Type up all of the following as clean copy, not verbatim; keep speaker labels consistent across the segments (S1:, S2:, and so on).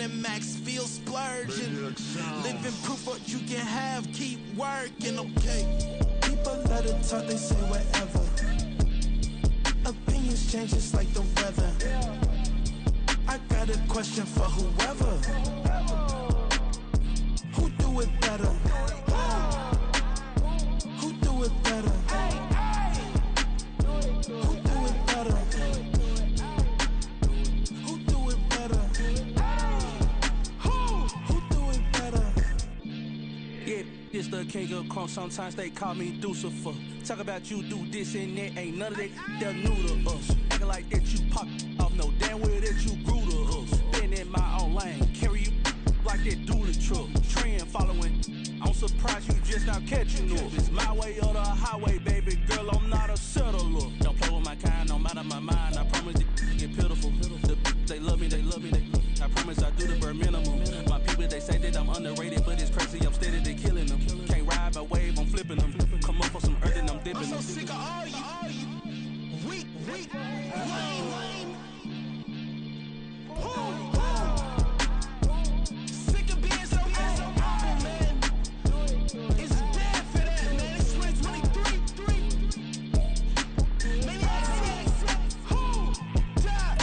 S1: and max feel splurging. Living proof what you can have, keep working, okay. People let it talk, they say whatever. Opinions change just like the weather. I got a question for whoever. Who do it better? Who do it better? Who do it better? Who do it better? Who do it better?
S2: Yeah, it's the king of crunk. Sometimes they call me Lucifer. Talk about you do this and that. Ain't none of that. They're new to us. Acting like that you pop off. No damn well that you grew to us. Been in my own lane. Carry you like that do the truck. Trend following. I'm surprised you just not catching up. It's my way or the highway, baby girl. I'm not a settler. Don't play with my kind, no matter my mind. I promise it get pitiful. They love me, they love me, they love me. I promise I do the bare minimum. My people, they say that I'm underrated, but it's crazy. I'm steady, they killing them. Can't ride my wave, I'm flipping them. Come up for some earth and I'm dipping them.
S1: I'm so sick of all you. Weak, lame. Sick of being so humble, man. It's dead for that, man. It's 2023. Maniacs, who die?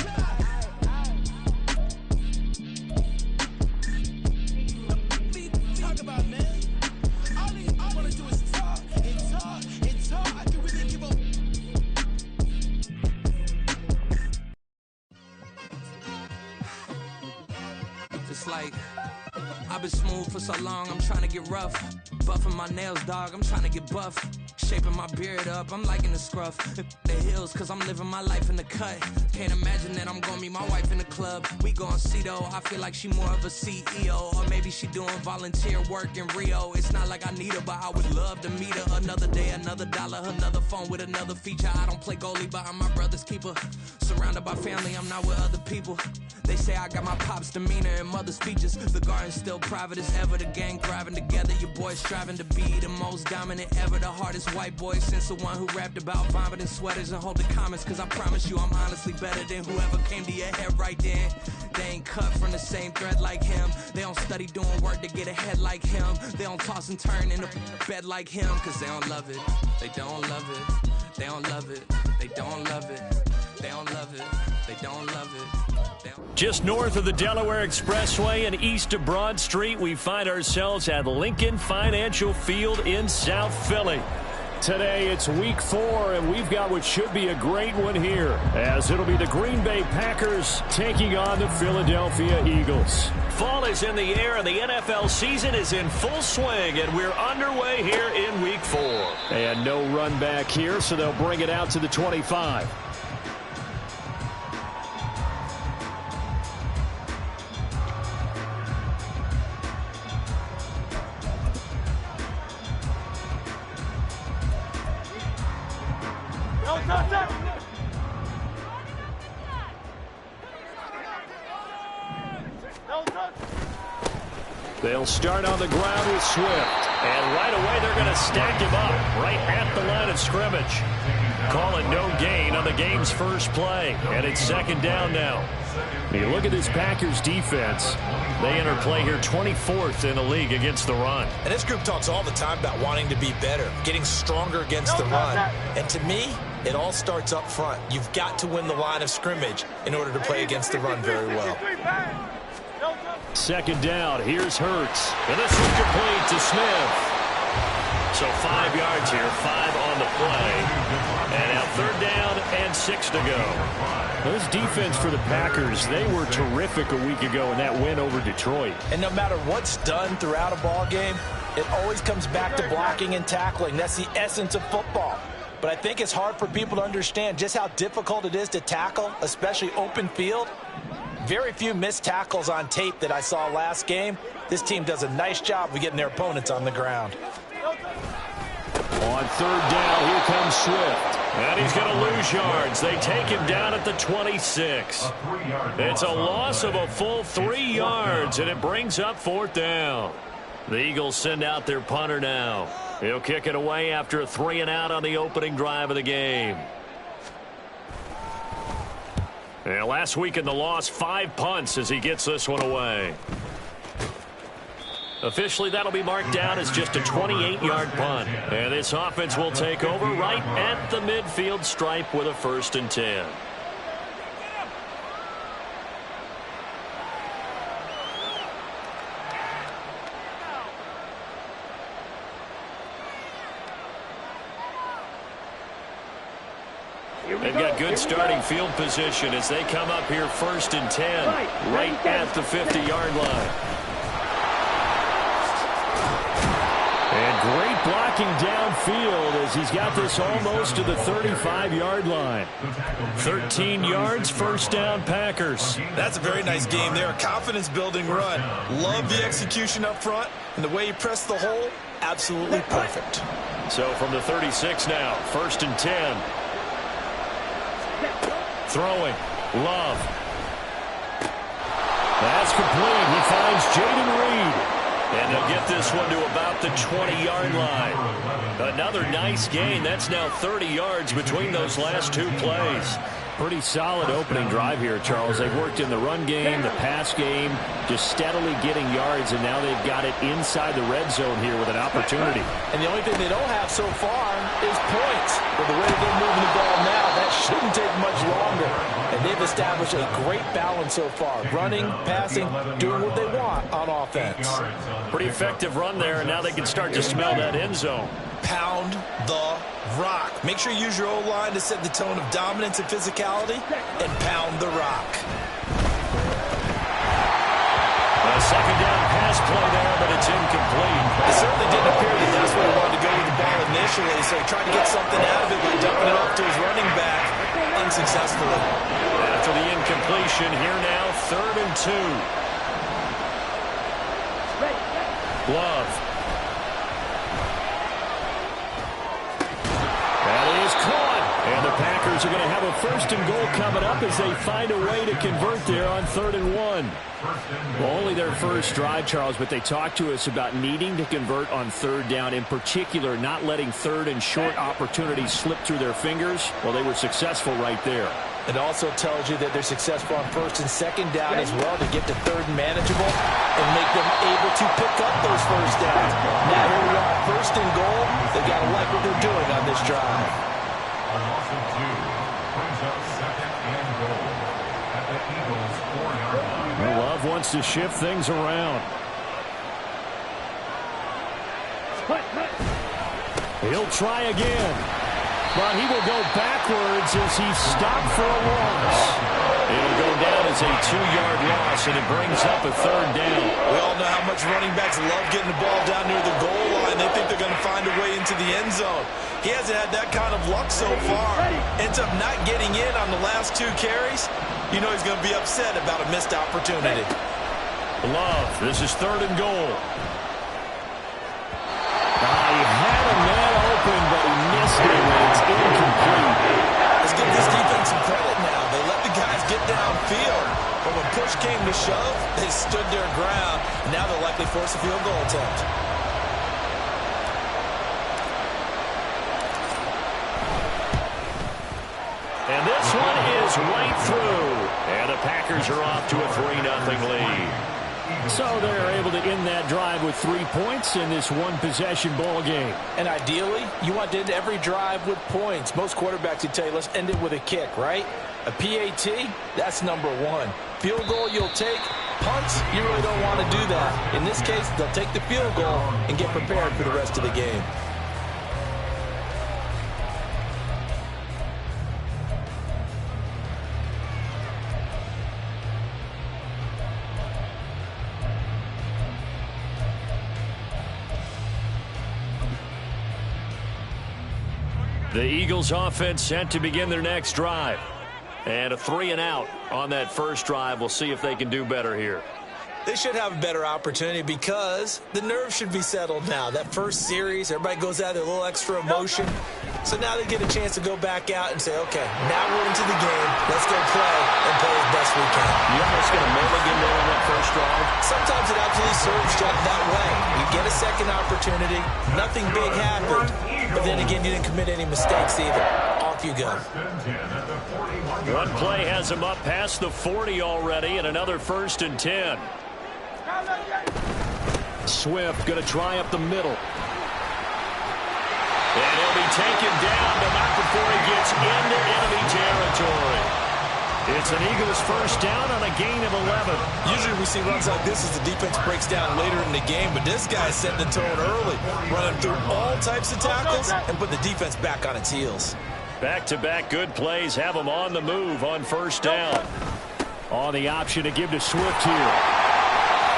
S1: Talk about, man. All I wanna do is talk and talk and talk. I can really give up.
S3: It's like I've been smooth for so long, I'm trying to get rough. Buffing my nails, dog, I'm trying to get buff. Shaping my beard up, I'm liking the scruff. The hills, cause I'm living my life in the cut. Can't imagine that I'm gonna meet my wife in the club. We gon' see though, I feel like she more of a CEO. Or maybe she doing volunteer work in Rio. It's not like I need her, but I would love to meet her. Another day, another dollar, another phone with another feature. I don't play goalie, but I'm my brother's keeper. Surrounded by family, I'm not with other people. They say I got my pop's demeanor and mother's features. The garden's still private as ever. The gang thriving together. Your boys striving to be the most dominant ever. The hardest white boy since the one who rapped about vomiting sweaters and holding comments. Cause I promise you I'm honestly better than whoever came to your head right then. They ain't cut from the same thread like him. They don't study doing work to get ahead like him. They don't toss and turn in a bed like him. Cause they don't love it. They don't love it. They don't love it. They don't love it. They don't love it. They don't love it.
S4: Just north of the Delaware Expressway and east of Broad Street, we find ourselves at Lincoln Financial Field in South Philly. Today it's week 4, and we've got what should be a great one here, as it'll be the Green Bay Packers taking on the Philadelphia Eagles. Fall is in the air, and the NFL season is in full swing, and we're underway here in week 4. And no run back here, so they'll bring it out to the 25. They'll start on the ground with Swift. And right away they're going to stack him up right at the line of scrimmage. Call it no gain on the game's first play. And it's second down now. You look at this Packers defense. They enter play here 24th in the league against the run.
S5: And this group talks all the time about wanting to be better, getting stronger against the run. And to me, it all starts up front. You've got to win the line of scrimmage in order to play against the run very well.
S4: Second down, here's Hurts. And this is complete to Smith. So 5 yards here, 5 on the play. And now third down and 6 to go. This defense for the Packers, they were terrific a week ago in that win over Detroit.
S5: And no matter what's done throughout a ball game, it always comes back to blocking and tackling. That's the essence of football. But I think it's hard for people to understand just how difficult it is to tackle, especially open field. Very few missed tackles on tape that I saw last game. This team does a nice job of getting their opponents on the ground.
S4: On third down, here comes Swift. And he's going to lose yards. They take him down at the 26. It's a loss of a full 3 yards, and it brings up fourth down. The Eagles send out their punter now. He'll kick it away after a 3-and-out on the opening drive of the game. And last week in the loss, 5 punts as he gets this one away. Officially, that'll be marked down as just a 28-yard punt. And this offense will take over right at the midfield stripe with a 1st and 10. They've got good starting field position as they come up here 1st and 10 right at the 50-yard line. And great blocking downfield as he's got this almost to the 35-yard line. 13 yards, 1st down, Packers.
S5: That's a very nice game there. A confidence-building run. Love the execution up front, and the way he pressed the hole, absolutely perfect.
S4: So from the 36 now, 1st and 10. Throwing. Love. That's complete. He finds Jaden Reed. And they'll get this one to about the 20-yard line. Another nice gain. That's now 30 yards between those last 2 plays. Pretty solid opening drive here, Charles. They've worked in the run game, the pass game, just steadily getting yards, and now they've got it inside the red zone here with an opportunity.
S5: And the only thing they don't have so far is points. But the way they're moving the ball now, that shouldn't take much longer. And they've established a great balance so far. Running, passing, doing what they want on offense.
S4: Pretty effective run there, and now they can start to smell that end zone.
S5: Pound the rock. Make sure you use your O-line to set the tone of dominance and physicality, and pound the rock.
S4: A 2nd down pass play there, but it's incomplete.
S5: It certainly didn't appear that that's where he wanted to go with the ball initially, so he tried to get something out of it by dumping it off to his running back unsuccessfully.
S4: After the incompletion, here now, 3rd and 2. Love. And the Packers are going to have a 1st and goal coming up as they find a way to convert there on 3rd and 1. Well, only their first drive, Charles, but they talked to us about needing to convert on 3rd down, in particular not letting 3rd and short opportunities slip through their fingers. Well, they were successful right there.
S5: It also tells you that they're successful on 1st and 2nd down as well to get to 3rd and manageable and make them able to pick up those 1st downs. Now here we are, 1st and goal. They've got to like what they're doing on this drive.
S4: Love wants to shift things around. He'll try again, but he will go backwards as he's stopped for a loss. It'll go down as a 2-yard loss, and it brings up a 3rd down.
S5: We all know how much running backs love getting the ball down near the goal line. They think they're going to find a way into the end zone. He hasn't had that kind of luck so far. Ends up not getting in on the last 2 carries. You know he's going to be upset about a missed opportunity.
S4: Love, this is 3rd and goal. He had a man open, but he missed it, and it's incomplete.
S5: Let's give this defense some credit now. They let the guys get downfield. But when push came to shove, they stood their ground. Now they'll likely force a field goal attempt.
S4: And this one is right through. And the Packers are off to a 3-0 lead. So they're able to end that drive with 3 points in this one-possession ball game.
S5: And ideally, you want to end every drive with points. Most quarterbacks would tell you, let's end it with a kick, right? A PAT, that's number 1. Field goal you'll take. Punts, you really don't want to do that. In this case, they'll take the field goal and get prepared for the rest of the game.
S4: The Eagles offense set to begin their next drive. And a 3-and-out on that first drive. We'll see if they can do better here.
S5: They should have a better opportunity because the nerves should be settled now. That first series, everybody goes out with a little extra emotion. So now they get a chance to go back out and say, okay, now we're into the game. Let's go play and play as best we can.
S4: You almost going to mulligan there on that first drive?
S5: Sometimes it absolutely serves Jeff that way. You get a second opportunity. Nothing big happened. But then again, you didn't commit any mistakes either. off you go.
S4: One play has him up past the 40 already, and another 1st and 10. Swift going to try up the middle. And he'll be taken down, but not before he gets into enemy territory. It's an Eagles 1st down on a gain of 11.
S5: Usually we see runs like this as the defense breaks down later in the game, but this guy set the tone early, running through all types of tackles and put the defense back on its heels.
S4: Back-to-back good plays have him on the move on 1st down. On the option to give to Swift here.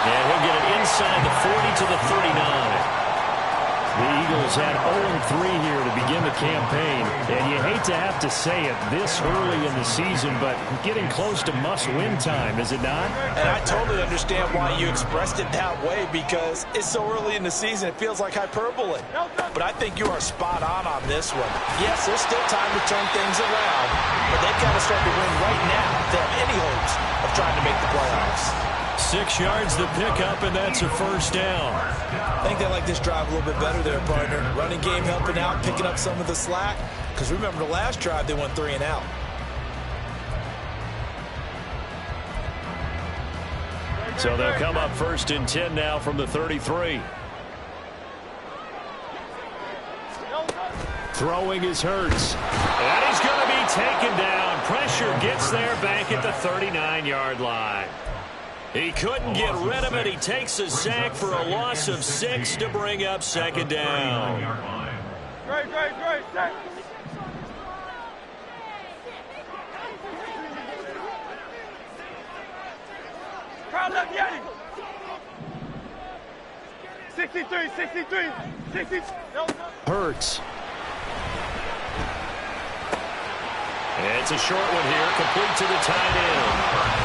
S4: And he'll get it inside the 40 to the 39. The Eagles had 0-3 here to begin the campaign, and you hate to have to say it this early in the season, but getting close to must-win time, is it not?
S5: And I totally understand why you expressed it that way, because it's so early in the season, it feels like hyperbole. But I think you are spot on this one. Yes, there's still time to turn things around, but they've got to start to win right now if they have any hopes of trying to make the playoffs.
S4: 6 yards the pickup, and that's a 1st down.
S5: I think they like this drive a little bit better there, partner. Running game helping out, picking up some of the slack. Because remember, the last drive, they went 3 and out.
S4: So they'll come up 1st and 10 now from the 33. Throwing is Hurts. And he's going to be taken down. Pressure gets there back at the 39-yard line. He couldn't get rid of it. He takes a sack for a loss of 6 to bring up 2nd down.
S6: Great. Crowd left Yeti. 63.
S4: Hurts. It's a short one here, complete to the tight end.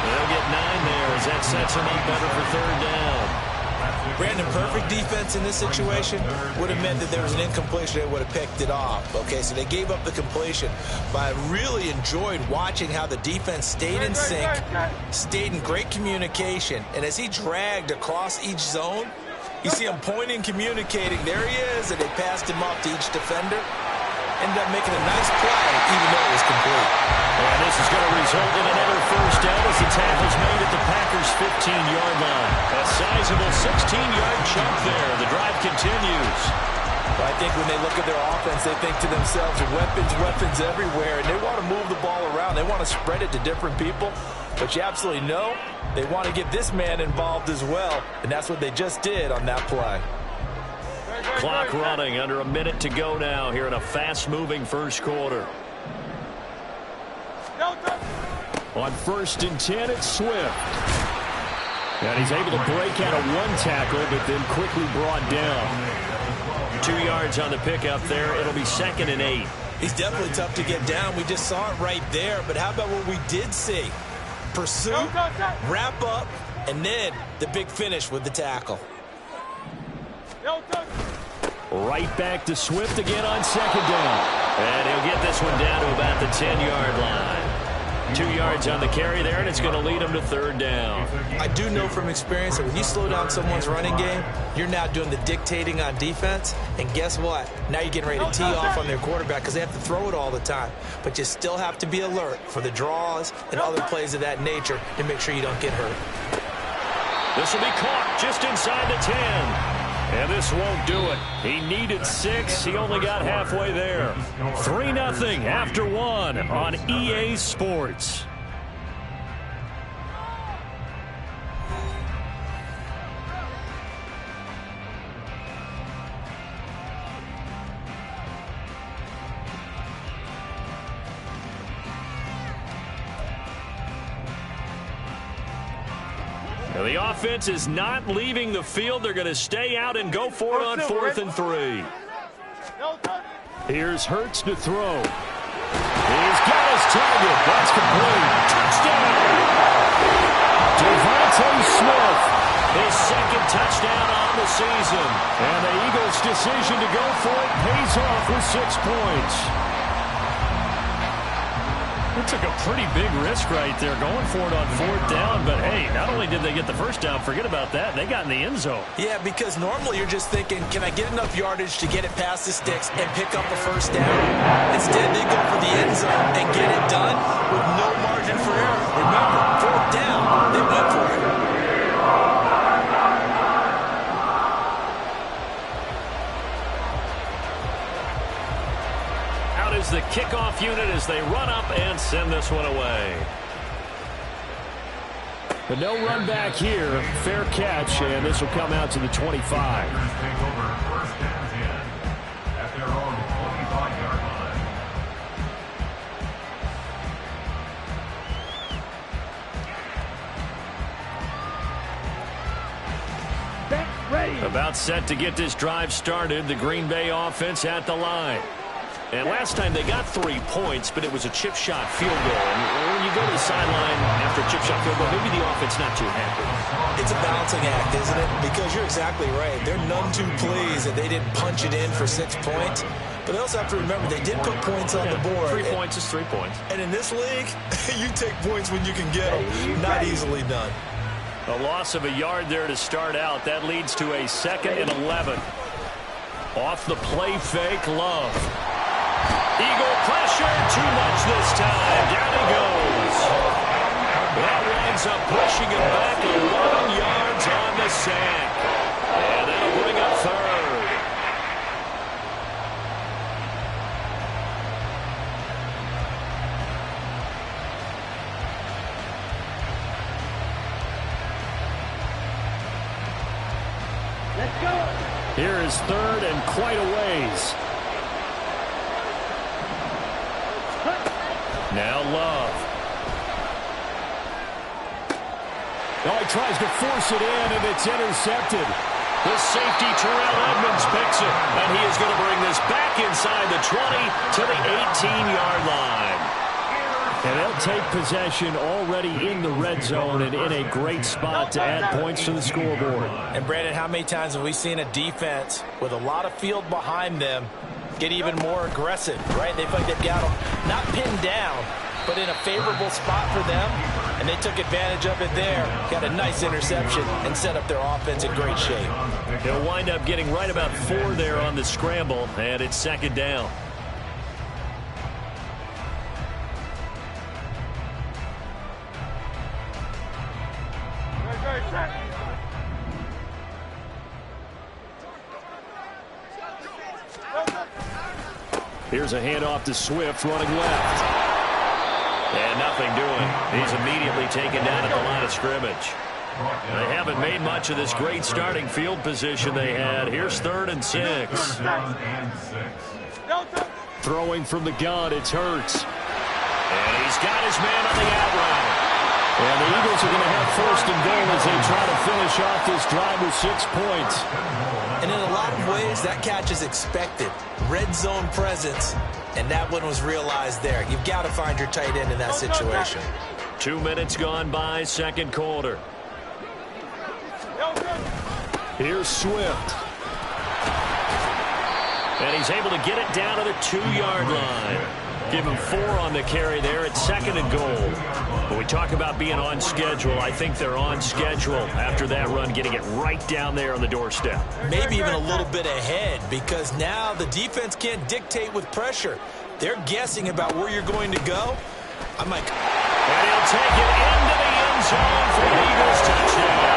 S4: They'll get 9 there as that sets him up better for 3rd down.
S5: Brandon, perfect defense in this situation would have meant that there was an incompletion. They would have picked it off. Okay, so they gave up the completion. But I really enjoyed watching how the defense stayed in sync, stayed in great communication. And as he dragged across each zone, you see him pointing, communicating. There he is, and they passed him off to each defender. Ended up making a nice play, even though it was complete.
S4: And this is going to result in another 1st down as the tackle's made at the Packers' 15-yard line. A sizable 16-yard chunk there. The drive continues.
S5: But I think when they look at their offense, they think to themselves, weapons everywhere, and they want to move the ball around. They want to spread it to different people. But you absolutely know they want to get this man involved as well, and that's what they just did on that play.
S4: Clock running, under a minute to go now here in a fast-moving 1st quarter. On 1st and 10, it's Swift. And he's able to break out of 1 tackle, but then quickly brought down. 2 yards on the pickup there. It'll be 2nd and 8.
S5: He's definitely tough to get down. We just saw it right there. But how about what we did see? Pursuit, wrap up, and then the big finish with the tackle.
S4: Right back to Swift again on 2nd down. And he'll get this one down to about the 10-yard line. 2 yards on the carry there, and it's going to lead him to 3rd down.
S5: I do know from experience that when you slow down someone's running game, you're now doing the dictating on defense. And guess what? Now you're getting ready to tee off on their quarterback because they have to throw it all the time. But you still have to be alert for the draws and other plays of that nature to make sure you don't get hurt.
S4: This will be caught just inside the 10. And this won't do it. He needed 6. He only got halfway there. 3-0 after 1 on EA Sports. Now the offense is not leaving the field. They're going to stay out and go for it on 4th and 3. Here's Hurts to throw. He's got his target. That's complete. Touchdown! Devontae Smith, his 2nd touchdown on the season. And the Eagles' decision to go for it pays off with 6 points. It took a pretty big risk right there going for it on 4th down. But, hey, not only did they get the first down, forget about that, they got in the end zone.
S5: Yeah, because normally you're just thinking, can I get enough yardage to get it past the sticks and pick up a first down? Instead, they go for the end zone and get it done with no margin for error. Remember, 4th down, they went for it.
S4: Is the kickoff unit as they run up and send this one away. But no run back here. Fair catch, and this will come out to the 25. About set to get this drive started. The Green Bay offense at the line. And last time they got 3 points, but it was a chip shot field goal. And when you go to the sideline after a chip shot field goal, maybe the offense not too happy.
S5: It's a balancing act, isn't it? Because you're exactly right. They're none too pleased that they didn't punch it in for 6 points. But they also have to remember they did put points on the board.
S4: 3 points is 3 points.
S5: And in this league, you take points when you can get them. Not easily done.
S4: A loss of a yard there to start out. That leads to a 2nd and 11. Off the play fake, Love. Eagle pressure, too much this time. Down he goes. That winds up pushing him back 11 yards on the sack. And that'll bring up 3rd.
S1: Let's go.
S4: Here is 3rd and quite a ways. Now Love. Oh, he tries to force it in, and it's intercepted. The safety, Terrell Edmonds, picks it. And he is going to bring this back inside the 20 to the 18-yard line. And they'll take possession already in the red zone and in a great spot to add points to the scoreboard.
S5: And, Brandon, how many times have we seen a defense with a lot of field behind them get even more aggressive, right? They feel like they've got them not pinned down, but in a favorable spot for them, and they took advantage of it there. Got a nice interception and set up their offense in great shape.
S4: He'll wind up getting right about 4 there on the scramble, and it's 2nd down. Here's a handoff to Swift running left. And nothing doing. He's immediately taken down at the line of scrimmage. They haven't made much of this great starting field position they had. Here's 3rd and 6. Throwing from the gun, it's Hurts. And he's got his man on the out route. And the Eagles are going to have 1st and goal as they try to finish off this drive with 6 points.
S5: And in a lot of ways, that catch is expected. Red zone presence, and that one was realized there. You've got to find your tight end in that situation.
S4: 2 minutes gone by, 2nd quarter. Here's Swift. And he's able to get it down to the 2-yard line. Give him 4 on the carry there at 2nd and goal. When we talk about being on schedule, I think they're on schedule after that run, getting it right down there on the doorstep.
S5: Maybe even a little bit ahead, because now the defense can't dictate with pressure. They're guessing about where you're going to go. I'm like...
S4: And he'll take it into the end zone for the Eagles touchdown.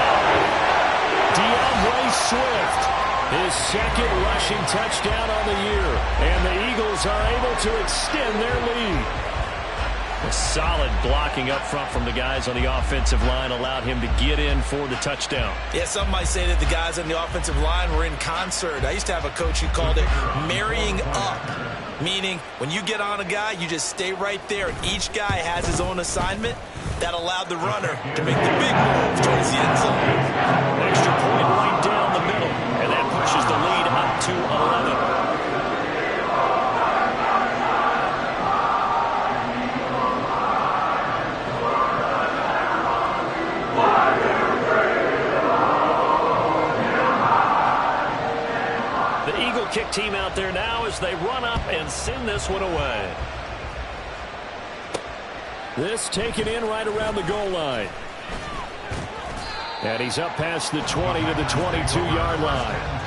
S4: DeAndre Swift, his 2nd rushing touchdown on the year. And the Eagles are able to extend their lead. A solid blocking up front from the guys on the offensive line allowed him to get in for the touchdown.
S5: Yeah, some might say that the guys on the offensive line were in concert. I used to have a coach who called it marrying up, meaning when you get on a guy, you just stay right there, and each guy has his own assignment. That allowed the runner to make the big move towards the end zone.
S4: Extra point right down the middle, and that pushes the lead up to 11. Kick team out there now as they run up and send this one away. This taken in right around the goal line. And he's up past the 20 to the 22-yard line.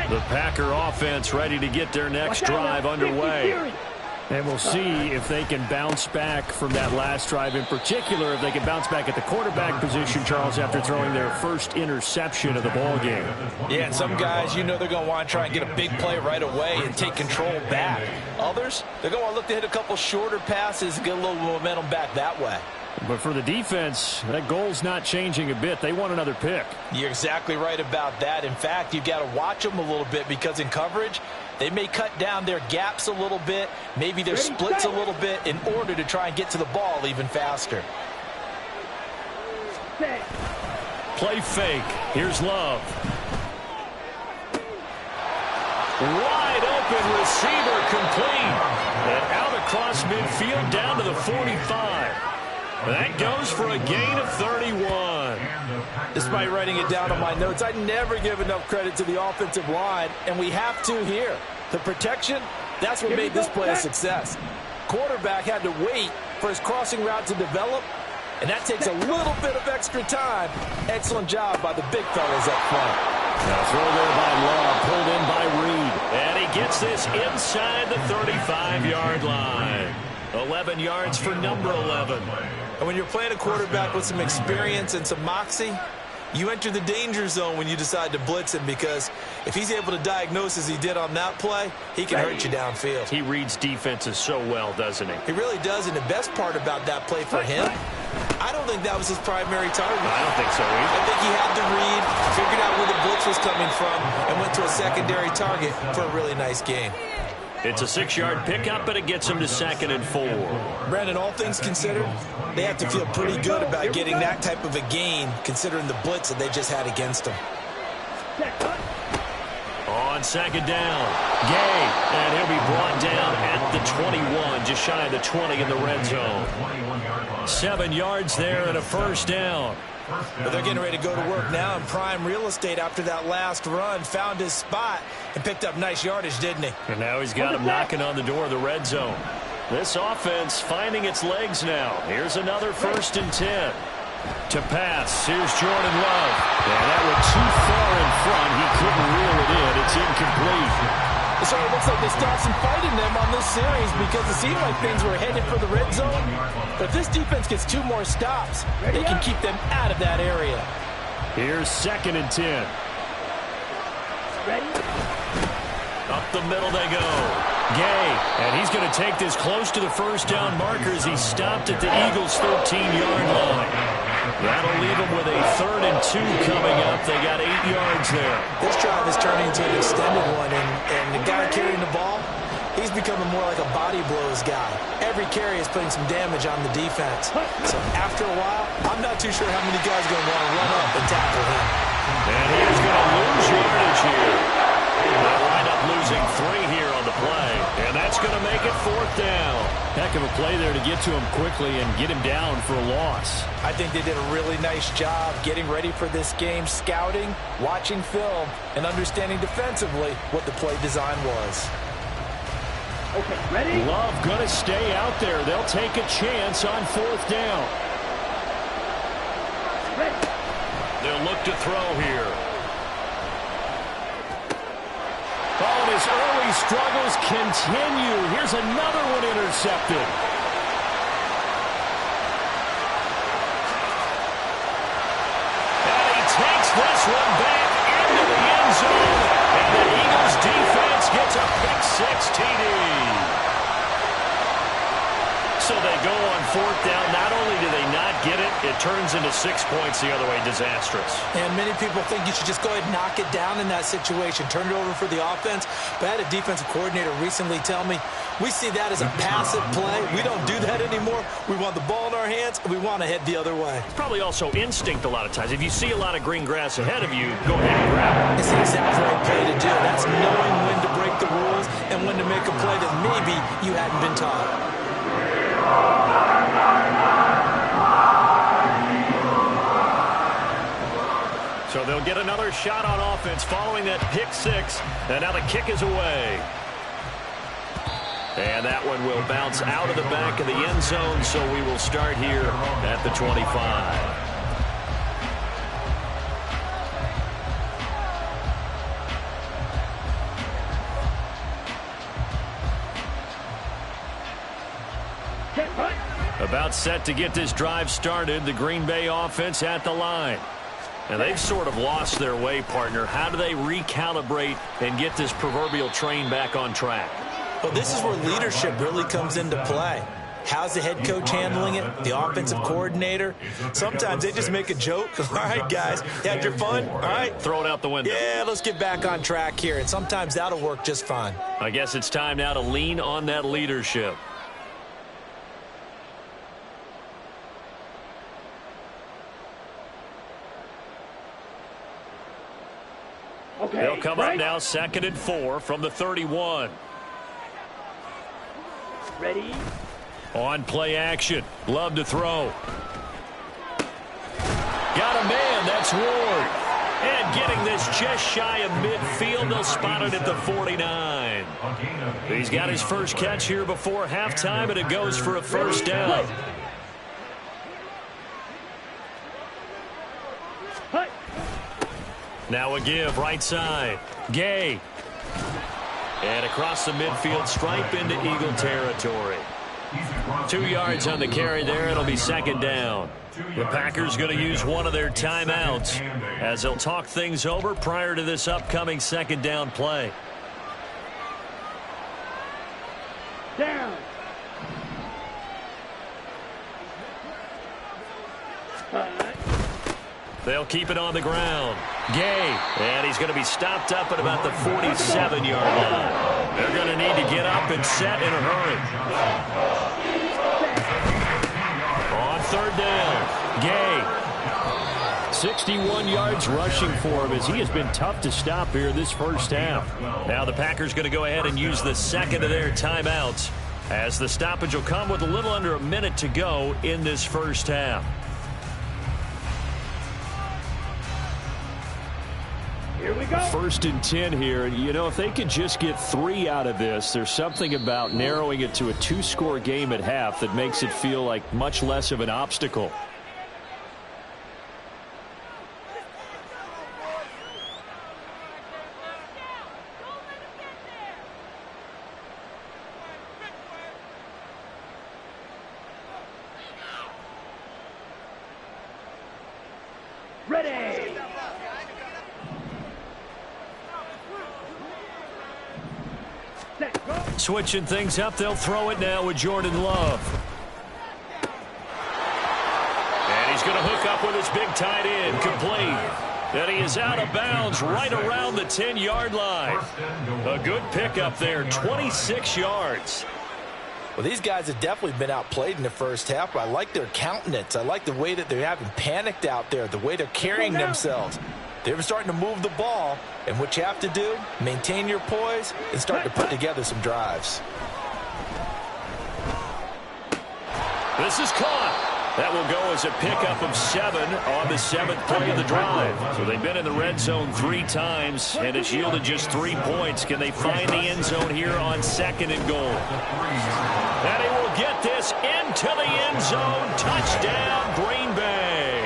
S4: The Packer offense ready to get their next drive underway. And we'll see if they can bounce back from that last drive, in particular if they can bounce back at the quarterback position, Charles, after throwing their first interception of the ball game.
S5: Yeah, and some guys, you know, they're going to want to try and get a big play right away and take control back. Others, they're going to look to hit a couple shorter passes and get a little momentum back that way.
S4: But for the defense, that goal's not changing a bit. They want another pick.
S5: You're exactly right about that. In fact, you've got to watch them a little bit because in coverage, they may cut down their gaps a little bit, maybe their splits a little bit in order to try and get to the ball even faster.
S4: Play fake. Here's Love. Wide open receiver complete. And out across midfield down to the 45. That goes for a gain of 31.
S5: Despite writing it down on my notes, I never give enough credit to the offensive line, and we have to here. The protection, that's what made this play a success. Quarterback had to wait for his crossing route to develop, and that takes a little bit of extra time. Excellent job by the big fellas up front.
S4: Now throw there by Law, pulled in by Reed. And he gets this inside the 35-yard line. 11 yards for number 11.
S5: And when you're playing a quarterback with some experience and some moxie, you enter the danger zone when you decide to blitz him, because if he's able to diagnose as he did on that play, he can hurt you downfield.
S4: He reads defenses so well, doesn't he?
S5: He really does, and the best part about that play for him, I don't think that was his primary target.
S4: I don't think so either.
S5: I think he had the read, figured out where the blitz was coming from, and went to a secondary target for a really nice game.
S4: It's a 6-yard pickup, but it gets him to 2nd and 4.
S5: Brandon, all things considered, they have to feel pretty good about getting that type of a gain, considering the blitz that they just had against them.
S4: On 2nd down, Gay, and he'll be brought down at the 21, just shy of the 20 in the red zone. 7 yards there and a first down.
S5: But they're getting ready to go to work now in prime real estate after that last run. Found his spot and picked up nice yardage, didn't he?
S4: And now he's got him knocking on the door of the red zone. This offense finding its legs now. Here's another 1st and 10. To pass, here's Jordan Love. And that went too far in front. He couldn't reel it in. It's incomplete.
S5: So it looks like they stopped some fighting them on this series, because it seemed like things were headed for the red zone. But if this defense gets 2 more stops, they can keep them out of that area.
S4: Here's 2nd and 10.
S1: Ready?
S4: Up the middle they go. Gay, and he's going to take this close to the first down marker as he stopped at the Eagles' 13-yard line. That'll leave them with a 3rd and 2 coming up. They got 8 yards there.
S5: This drive is turning into an extended one, and the guy carrying the ball, he's becoming more like a body blows guy. Every carry is putting some damage on the defense. So after a while, I'm not too sure how many guys are going to want to run up and tackle him.
S4: And he's going to lose yardage here. They'll wind up losing 3 here on the play, and that's going to make it 4th down. Heck of a play there to get to him quickly and get him down for a loss.
S5: I think they did a really nice job getting ready for this game, scouting, watching film, and understanding defensively what the play design was.
S1: Okay, ready?
S4: Love going to stay out there. They'll take a chance on 4th down.
S1: Ready?
S4: They'll look to throw here. Oh, and his early struggles continue. Here's another one intercepted. And he takes this one back into the end zone. And the Eagles defense gets a pick 6 TD. So they go on fourth down. Not only do they not get it, it turns into 6 points the other way. Disastrous.
S5: And many people think you should just go ahead and knock it down in that situation. Turn it over for the offense. But I had a defensive coordinator recently tell me, we see that as a passive play. We don't do that anymore. We want the ball in our hands, and we want to head the other way.
S4: It's probably also instinct a lot of times. If you see a lot of green grass ahead of you, go ahead and grab it.
S5: It's the exact right play to do. That's knowing when to break the rules and when to make a play that maybe you hadn't been taught.
S4: So they'll get another shot on offense following that pick six. And now the kick is away. And that one will bounce out of the back of the end zone, so we will start here at the 25. About set to get this drive started, the Green Bay offense at the line. And they've sort of lost their way, partner. How do they recalibrate and get this proverbial train back on track?
S5: Well, this is where leadership really comes into play. How's the head coach handling it? The offensive coordinator? Sometimes they just make a joke. All right, guys, you had your fun? All right.
S4: Throw it out the window.
S5: Yeah, let's get back on track here. And sometimes that'll work just fine.
S4: I guess it's time now to lean on that leadership.
S6: Okay,
S4: they'll come up now, 2nd and 4 from the 31.
S6: Ready?
S4: On play action. Love to throw. Got a man. That's Ward. And getting this just shy of midfield. They'll spot it at the 49. He's got his first catch here before halftime, and it goes for a first down. Now a give, right side. Gay. And across the midfield stripe into Eagle territory. 2 yards on the carry there. It'll be 2nd down. The Packers going to use one of their timeouts as they'll talk things over prior to this upcoming 2nd down play.
S6: Down.
S4: They'll keep it on the ground. Gay. And he's going to be stopped up at about the 47-yard line. They're going to need to get up and set in a hurry. On 3rd down, Gay. 61 yards rushing for him as he has been tough to stop here this first half. Now the Packers going to go ahead and use the second of their timeouts as the stoppage will come with a little under a minute to go in this first half.
S6: Here we go.
S4: 1st and 10 here. You know, if they could just get 3 out of this, there's something about narrowing it to a 2-score game at half that makes it feel like much less of an obstacle.
S6: Ready.
S4: Switching things up, they'll throw it now with Jordan Love. And he's going to hook up with his big tight end, complete. And he is out of bounds right around the 10-yard line. A good pickup there, 26 yards.
S5: Well, these guys have definitely been outplayed in the first half, but I like their countenance. I like the way that they haven't panicked out there, the way they're carrying themselves. They're starting to move the ball, and what you have to do, maintain your poise and start to put together some drives.
S4: This is caught. That will go as a pickup of 7 on the 7th play of the drive. So they've been in the red zone 3 times, and it's yielded just 3 points. Can they find the end zone here on 2nd and goal? And he will get this into the end zone. Touchdown, Green Bay.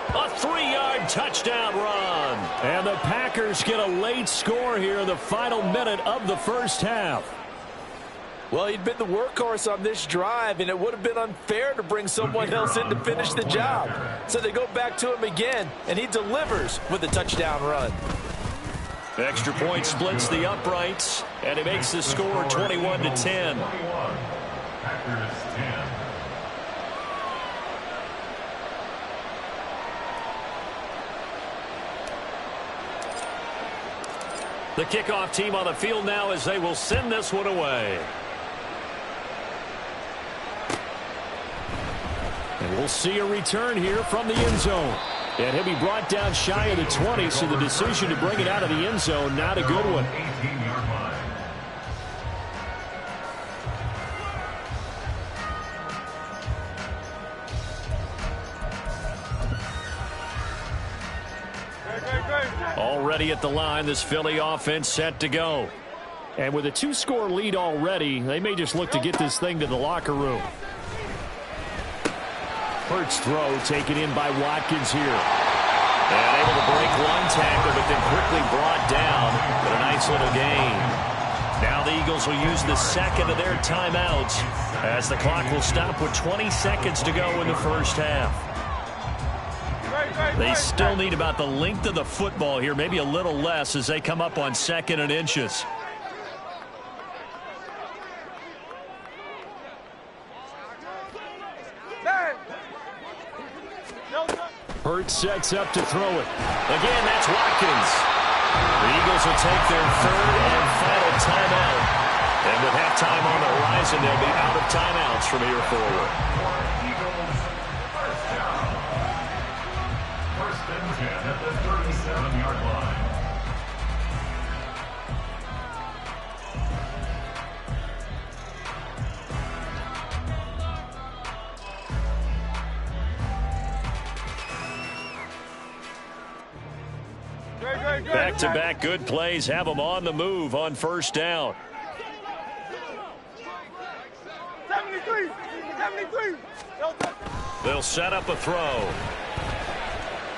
S4: A 3-yard touchdown run. And the Packers get a late score here in the final minute of the first half.
S5: Well, he'd been the workhorse on this drive, and it would have been unfair to bring someone else in to finish the job. So they go back to him again, and he delivers with a touchdown run.
S4: Extra point splits the uprights, and it makes the score 21-10. The kickoff team on the field now as they will send this one away. And we'll see a return here from the end zone. And he'll be brought down shy of the 20, so the decision to bring it out of the end zone, not a good one. Already at the line, this Philly offense set to go. And with a 2-score lead already, they may just look to get this thing to the locker room. Hurts throw taken in by Watkins here. And able to break one tackle, but then quickly brought down. But a nice little gain. Now the Eagles will use the second of their timeouts as the clock will stop with 20 seconds to go in the first half. They still need about the length of the football here, maybe a little less as they come up on 2nd and inches. Hurts sets up to throw it. Again, that's Watkins. The Eagles will take their 3rd and final timeout. And with halftime on the horizon, they'll be out of timeouts from here forward.
S7: First and 10 at the 37-yard line.
S4: Back-to-back good plays have them on the move on first down.
S6: 73.
S4: They'll set up a throw.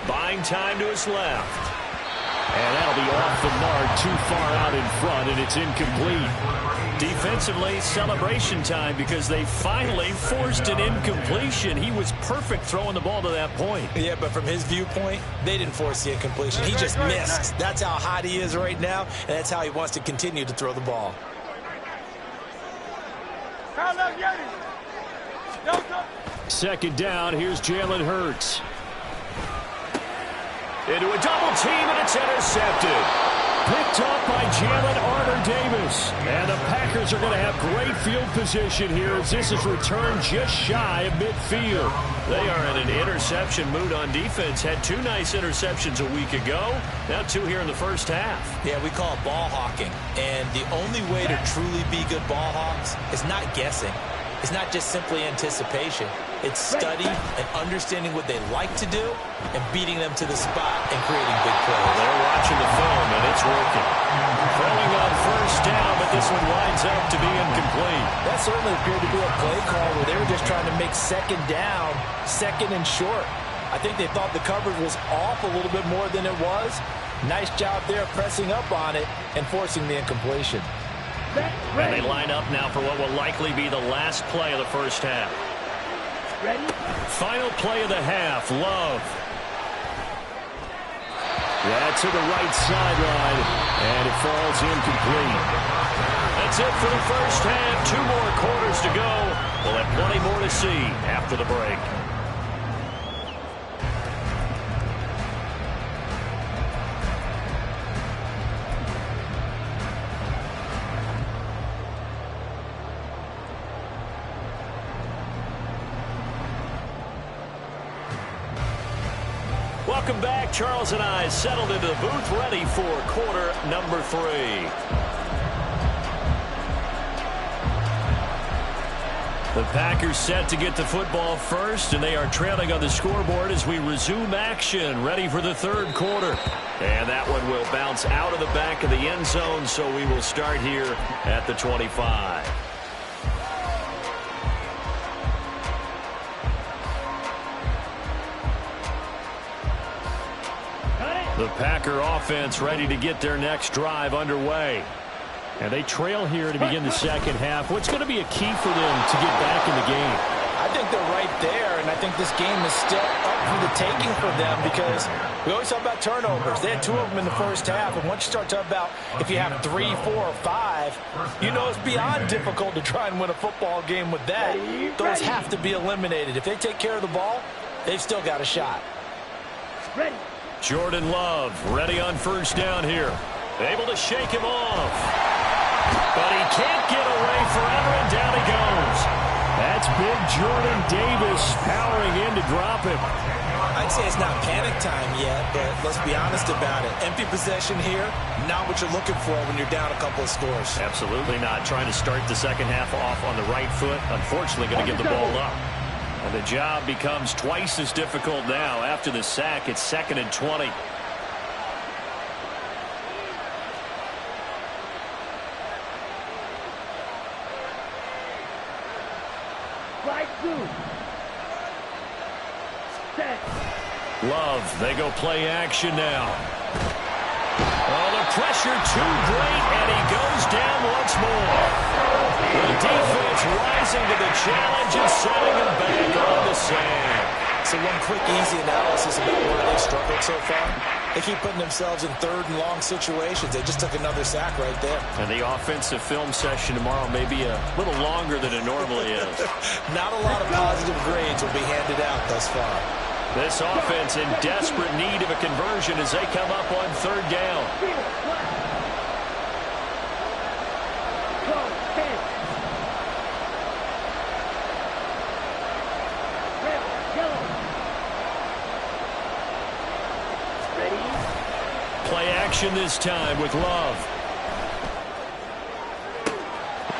S4: Buying time to his left. And that'll be off the mark, too far out in front, and it's incomplete. Defensively, celebration time because they finally forced an incompletion. He was perfect throwing the ball to that point.
S5: Yeah, but from his viewpoint, they didn't force the incompletion. He just missed. That's how hot he is right now, and that's how he wants to continue to throw the ball.
S4: Second down, here's Jalen Hurts. Into a double team, and it's intercepted. Picked off by Jalen Armour-Davis. And the Packers are going to have great field position here as this is returned just shy of midfield. They are in an interception mood on defense. Had 2 nice interceptions a week ago. Now 2 here in the first half.
S5: Yeah, we call it ball hawking. And the only way to truly be good ball hawks is not guessing. It's not just simply anticipation. It's study and understanding what they like to do and beating them to the spot and creating big plays.
S4: They're watching the film, and it's working. Throwing on first down, but this one winds up to be incomplete.
S5: That certainly appeared to be a play call where they were just trying to make second down, second and short. I think they thought the coverage was off a little bit more than it was. Nice job there pressing up on it and forcing the incompletion.
S4: And they line up now for what will likely be the last play of the first half.
S6: Ready?
S4: Final play of the half, Love. That's to the right sideline, and it falls incomplete. That's it for the first half. 2 more quarters to go. We'll have plenty more to see after the break. Welcome back. Charles and I settled into the booth, ready for quarter number 3. The Packers set to get the football first, and they are trailing on the scoreboard as we resume action, ready for the 3rd quarter. And that one will bounce out of the back of the end zone, so we will start here at the 25. The Packer offense ready to get their next drive underway. And they trail here to begin the second half. What's going to be a key for them to get back in the game?
S5: I think they're right there, and I think this game is still up for the taking for them because we always talk about turnovers. They had 2 of them in the first half, and once you start talking about if you have 3, 4, or 5, you know it's beyond difficult to try and win a football game with that. Those have to be eliminated. If they take care of the ball, they've still got a shot.
S6: Ready.
S4: Jordan Love ready on first down here. Able to shake him off. But he can't get away forever, and down he goes. That's big Jordan Davis powering in to drop him.
S5: I'd say it's not panic time yet, but let's be honest about it. Empty possession here, not what you're looking for when you're down a couple of scores.
S4: Absolutely not. Trying to start the second half off on the right foot. Unfortunately, going to give the ball up. And the job becomes twice as difficult now. After the sack, it's 2nd and 20. Love, they go play action now. Oh, the pressure too great, and he goes down once more. The defense rising to the challenge and setting him back on the sand.
S5: So one quick, easy analysis about where they've struggled so far. They keep putting themselves in 3rd and long situations. They just took another sack right there.
S4: And the offensive film session tomorrow may be a little longer than it normally is.
S5: Not a lot of positive grades will be handed out thus far.
S4: This offense in desperate need of a conversion as they come up on 3rd down. Play action this time with Love.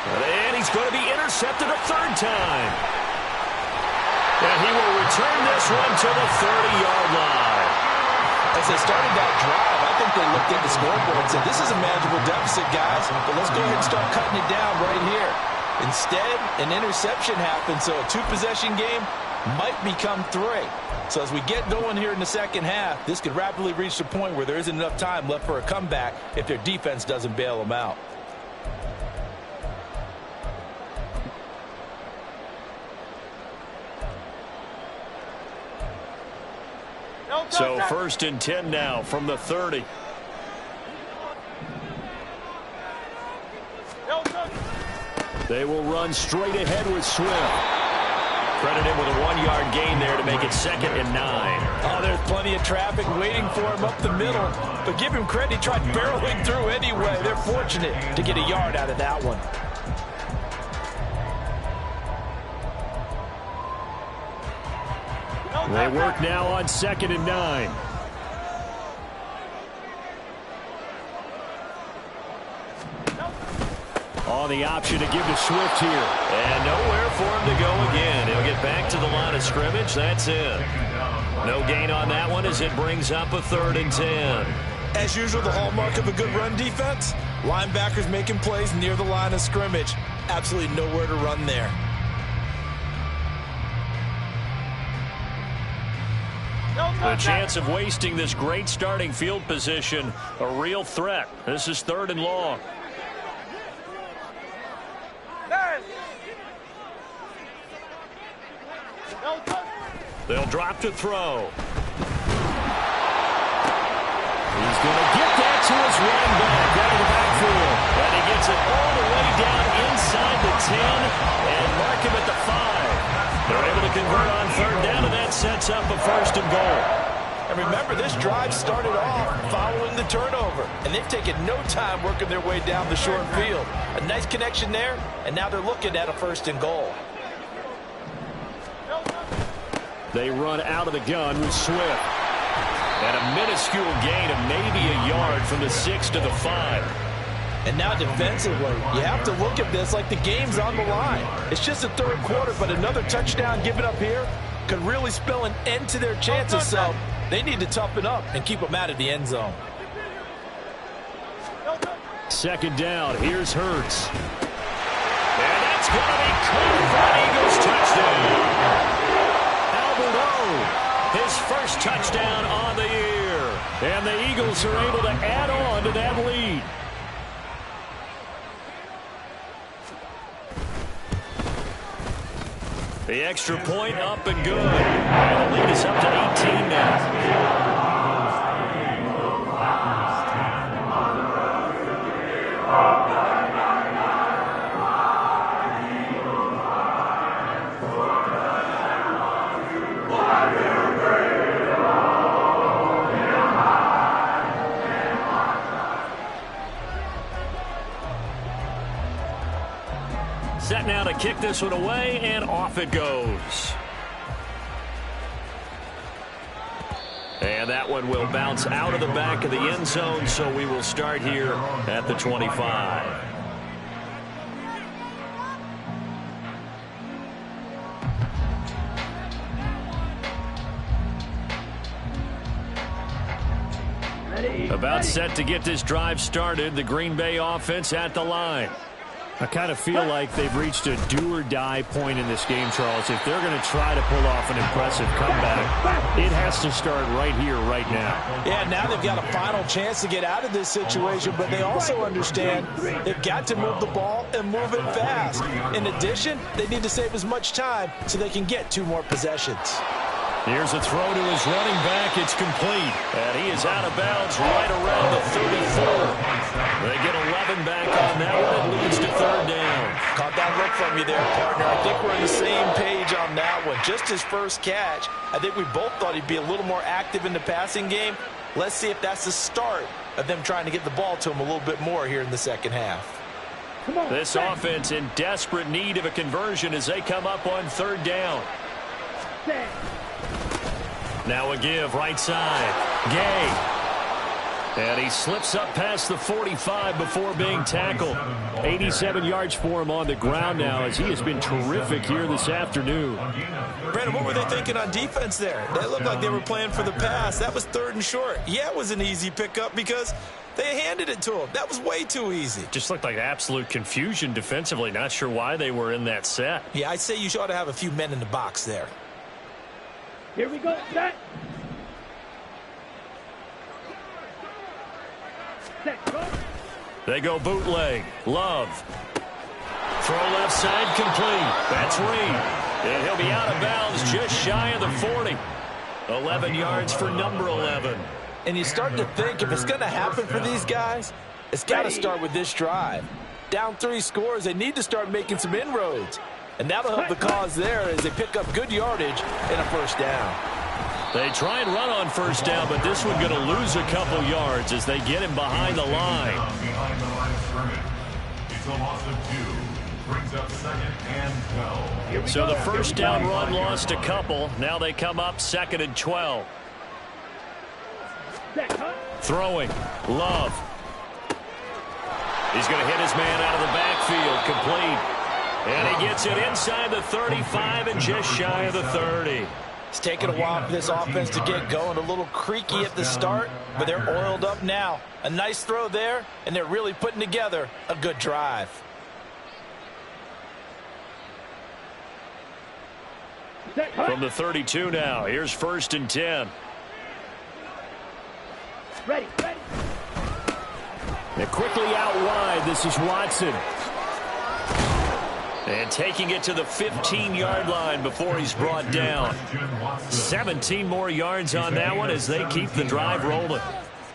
S4: And he's going to be intercepted a 3rd time. And he will return this one to the 30-yard line.
S5: As they started that drive, I think they looked at the scoreboard and said, this is a manageable deficit, guys, but let's go ahead and start cutting it down right here. Instead, an interception happened, so a 2-possession game might become 3. So as we get going here in the second half, this could rapidly reach the point where there isn't enough time left for a comeback if their defense doesn't bail them out.
S4: So 1st and 10 now from the 30. They will run straight ahead with Swift. Credit him with a 1-yard gain there to make it 2nd and 9.
S5: Oh, there's plenty of traffic waiting for him up the middle. But give him credit, he tried barreling through anyway. They're fortunate to get a yard out of that one.
S4: They work now on 2nd and 9. On the option to give to Swift here. And nowhere for him to go again. He'll get back to the line of scrimmage. That's it. No gain on that one as it brings up a 3rd and 10.
S5: As usual, the hallmark of a good run defense, linebackers making plays near the line of scrimmage. Absolutely nowhere to run there.
S4: The chance of wasting this great starting field position, a real threat. This is 3rd and long. They'll drop to throw. He's going to get that to his running back out of the backfield. And he gets it all the way down inside the 10 and mark him at the 5. They're able to convert on 3rd down, and that sets up a 1st and goal.
S5: And remember, this drive started off following the turnover, and they've taken no time working their way down the short field. A nice connection there, and now they're looking at a 1st and goal.
S4: They run out of the gun with Swift. And a minuscule gain of maybe a yard from the 6 to the 5.
S5: And now defensively, you have to look at this like the game's on the line. It's just the 3rd quarter, but another touchdown given up here could really spell an end to their chances. So they need to toughen up and keep them out of the end zone.
S4: 2nd down. Here's Hurts. And that's going to be caught for an Eagles touchdown. His first touchdown on the year. And the Eagles are able to add on to that lead. The extra point up and good. And the lead is up to 18 now. set now to kick this one away, and off it goes. And that one will bounce out of the back of the end zone, so we will start here at the 25. About set to get this drive started, the Green Bay offense at the line.
S8: I kind of feel like they've reached a do-or-die point in this game, Charles. If they're going to try to pull off an impressive comeback, it has to start right here, right now.
S5: Yeah, now they've got a final chance to get out of this situation, but they also understand they've got to move the ball and move it fast. In addition, they need to save as much time so they can get 2 more possessions.
S4: Here's a throw to his running back. It's complete. And he is out of bounds right around the 34. They get 11 back on that one. It leads to 3rd down.
S5: Caught that look from you there, partner. I think we're on the same page on that one. Just his first catch. I think we both thought he'd be a little more active in the passing game. Let's see if that's the start of them trying to get the ball to him a little bit more here in the second half.
S4: This offense in desperate need of a conversion as they come up on 3rd down. Now a give right side. Gay. And he slips up past the 45 before being tackled. 87 yards for him on the ground now as he has been terrific here this afternoon.
S5: Brandon, what were they thinking on defense there? They looked like they were playing for the pass. That was 3rd and short. Yeah, it was an easy pickup because they handed it to him. That was way too easy.
S4: Just looked like absolute confusion defensively. Not sure why they were in that set.
S5: Yeah, I'd say you ought to have a few men in the box there.
S6: Here we go, set. Set, go.
S4: They go bootleg. Love. Throw left side complete. That's Reed. And he'll be out of bounds just shy of the 40. 11 yards for number 11.
S5: And you start to think if it's going to happen for these guys, it's got to start with this drive. Down 3 scores, they need to start making some inroads. And that'll help the cause there as they pick up good yardage and a 1st down.
S4: They try and run on 1st down, but this one going to lose a couple yards as they get him behind the line.
S7: Behind the line of scrimmage. It's a loss of 2. Brings up 2nd and 12.
S4: So the 1st down run lost a couple. Now they come up 2nd and 12. Throwing. Love. He's going to hit his man out of the backfield. Complete. And he gets it inside the 35 and just shy of the 30.
S5: It's taken a while for this offense to get going. A little creaky at the start, but they're oiled up now. A nice throw there, and they're really putting together a good drive.
S4: From the 32 now, here's 1st and 10.
S6: Ready.
S4: And quickly out wide, this is Watson. And taking it to the 15-yard line before he's brought down. 17 more yards on that one as they keep the drive rolling.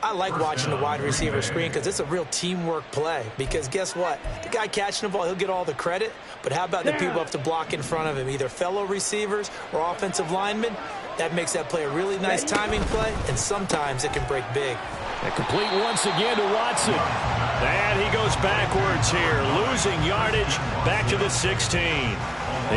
S5: I like watching the wide receiver screen because it's a real teamwork play. Because guess what? The guy catching the ball, he'll get all the credit. But how about the people up to block in front of him, either fellow receivers or offensive linemen? That makes that play a really nice timing play, and sometimes it can break big.
S4: And complete once again to Watson. And he goes backwards here, losing yardage back to the 16.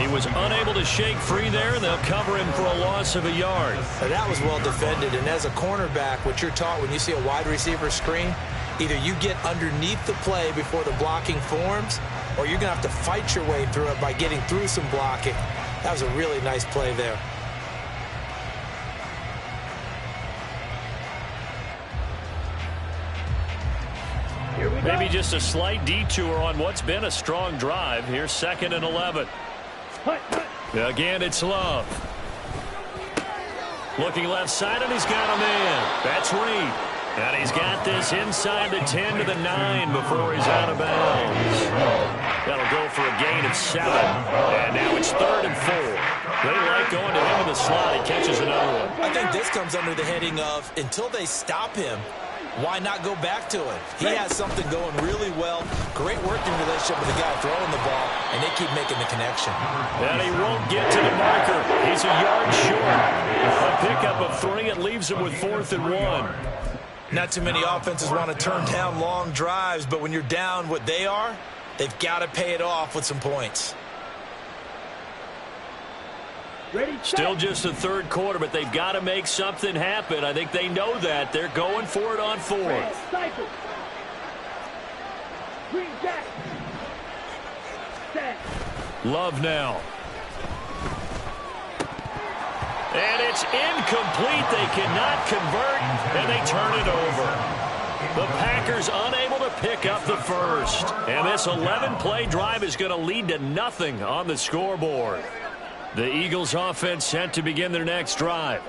S4: He was unable to shake free there, and they'll cover him for a loss of a yard.
S5: Now, that was well defended, and as a cornerback, what you're taught when you see a wide receiver screen, either you get underneath the play before the blocking forms, or you're going to have to fight your way through it by getting through some blocking. That was a really nice play there.
S4: Maybe just a slight detour on what's been a strong drive. Here's 2nd and 11. Again, it's Love. Looking left side, and he's got a man. That's Reed. And he's got this inside the 10 to the 9 before he's out of bounds. That'll go for a gain of 7. And now it's 3rd and 4. They like going to him in the slot. He catches another one.
S5: I think this comes under the heading of until they stop him, why not go back to it? He has something going really well. Great working relationship with the guy throwing the ball, and they keep making the connection.
S4: And he won't get to the marker. He's a yard short. A pickup of 3. It leaves him with 4th and 1.
S5: Not too many offenses want to turn down long drives, but when you're down what they are, They've got to pay it off with some points.
S4: Still just the third quarter, but they've got to make something happen. I think they know that. They're going for it on fourth. Love now. And it's incomplete. They cannot convert, and they turn it over. The Packers unable to pick up the first. And this 11-play drive is going to lead to nothing on the scoreboard. The Eagles offense set to begin their next drive.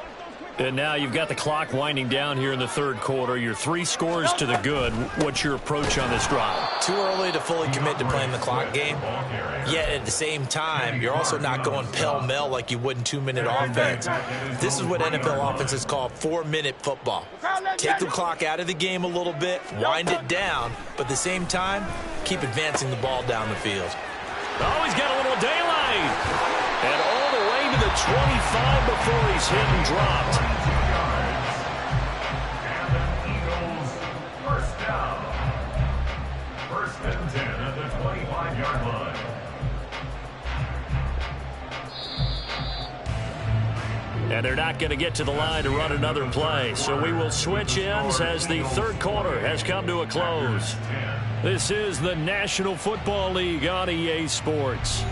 S4: And now you've got the clock winding down here in the third quarter. You're 3 scores to the good. What's your approach on this drive?
S5: Too early to fully commit to playing the clock game. Yet at the same time, you're also not going pell-mell like you would in 2-minute offense. This is what NFL offenses call 4-minute football. Take the clock out of the game a little bit, wind it down, but at the same time, keep advancing the ball down the field.
S4: Oh, he's got a little daylight. And all the way to the 25 before he's hit and dropped.
S7: And the Eagles first down. First and 10 at the 25-yard line.
S4: And they're not going to get to the line to run another play. So we will switch ends as the third quarter has come to a close. This is the National Football League on EA Sports.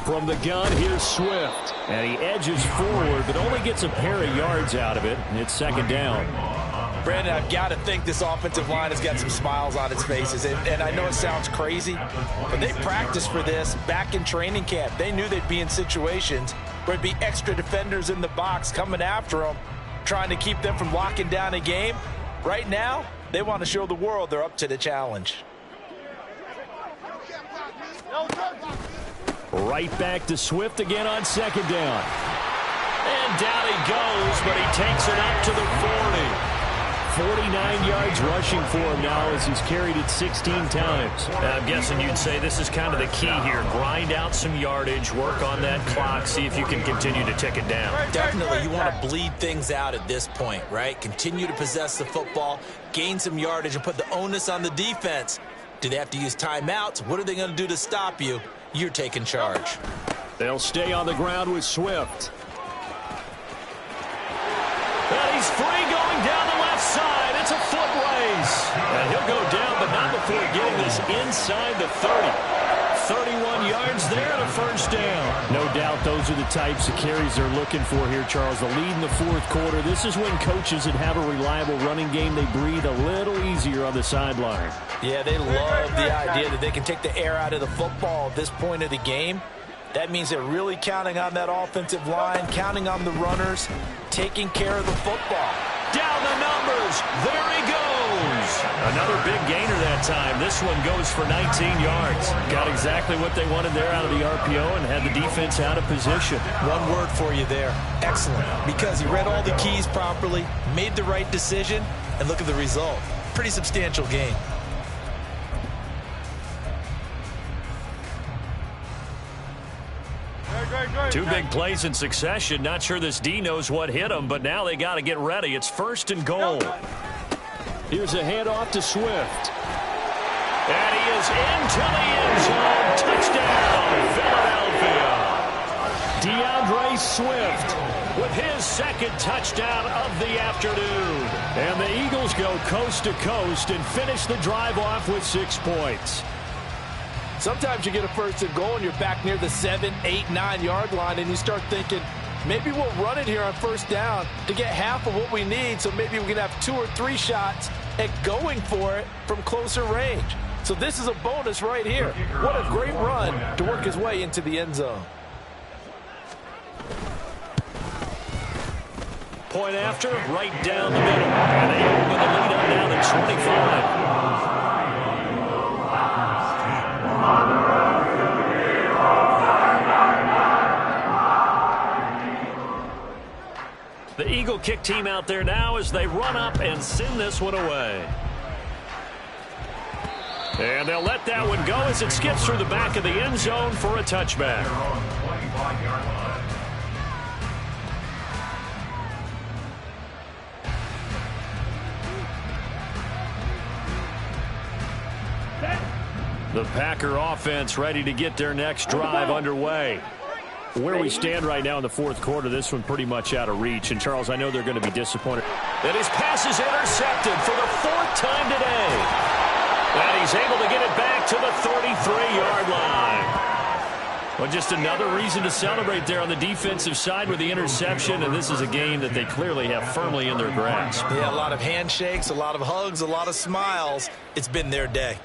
S4: From the gun, here's Swift. And he edges forward, but only gets a pair of yards out of it. And it's second down.
S5: Brandon, I've got to think this offensive line has got some smiles on its faces. And I know it sounds crazy, but they practiced for this back in training camp. They knew they'd be in situations where there'd be extra defenders in the box coming after them, trying to keep them from locking down a game. Right now, they want to show the world they're up to the challenge.
S4: Right back to Swift again on second down. And down he goes, but he takes it up to the 40. 49 yards rushing for him now as he's carried it 16 times. I'm guessing you'd say this is kind of the key here. Grind out some yardage, work on that clock, see if you can continue to tick it down.
S5: Definitely, you want to bleed things out at this point, right? Continue to possess the football, gain some yardage, and put the onus on the defense. Do they have to use timeouts? What are they going to do to stop you? You're taking charge.
S4: They'll stay on the ground with Swift. And he's free going down the left side. It's a foot race. And he'll go down, but not before getting this inside the 30. 31 yards there and a first down. No doubt those are the types of carries they're looking for here, Charles. The lead in the fourth quarter. This is when coaches that have a reliable running game, they breathe a little easier on the sideline.
S5: Yeah, they love the idea that they can take the air out of the football at this point of the game. That means they're really counting on that offensive line, counting on the runners, taking care of the football.
S4: Down the numbers. There he goes. Another big gainer that time. This one goes for 19 yards. Got exactly what they wanted there out of the RPO and had the defense out of position.
S5: One word for you there. Excellent. Because he read all the keys properly, made the right decision, and look at the result. Pretty substantial game.
S4: Two big plays in succession. Not sure this D knows what hit him, but now they got to get ready. It's first and goal. Here's a handoff to Swift. And he is into the end zone. Touchdown, Philadelphia. DeAndre Swift with his second touchdown of the afternoon. And the Eagles go coast to coast and finish the drive off with 6 points.
S5: Sometimes you get a first and goal and you're back near the 7, 8, 9 yard line and you start thinking, maybe we'll run it here on first down to get half of what we need, so maybe we can have 2 or 3 shots at going for it from closer range. So this is a bonus right here. What a great run to work his way into the end zone.
S4: Point after, right down the middle. And they open the lead up now to 25. The Eagle kick team out there now as they run up and send this one away. And they'll let that one go as it skips through the back of the end zone for a touchback. The Packer offense ready to get their next drive underway. Where we stand right now in the fourth quarter, this one pretty much out of reach. And, Charles, I know they're going to be disappointed. And his pass is intercepted for the fourth time today. And he's able to get it back to the 33-yard line. Well, just another reason to celebrate there on the defensive side with the interception. And this is a game that they clearly have firmly in their grasp.
S5: Yeah, a lot of handshakes, a lot of hugs, a lot of smiles. It's been their day.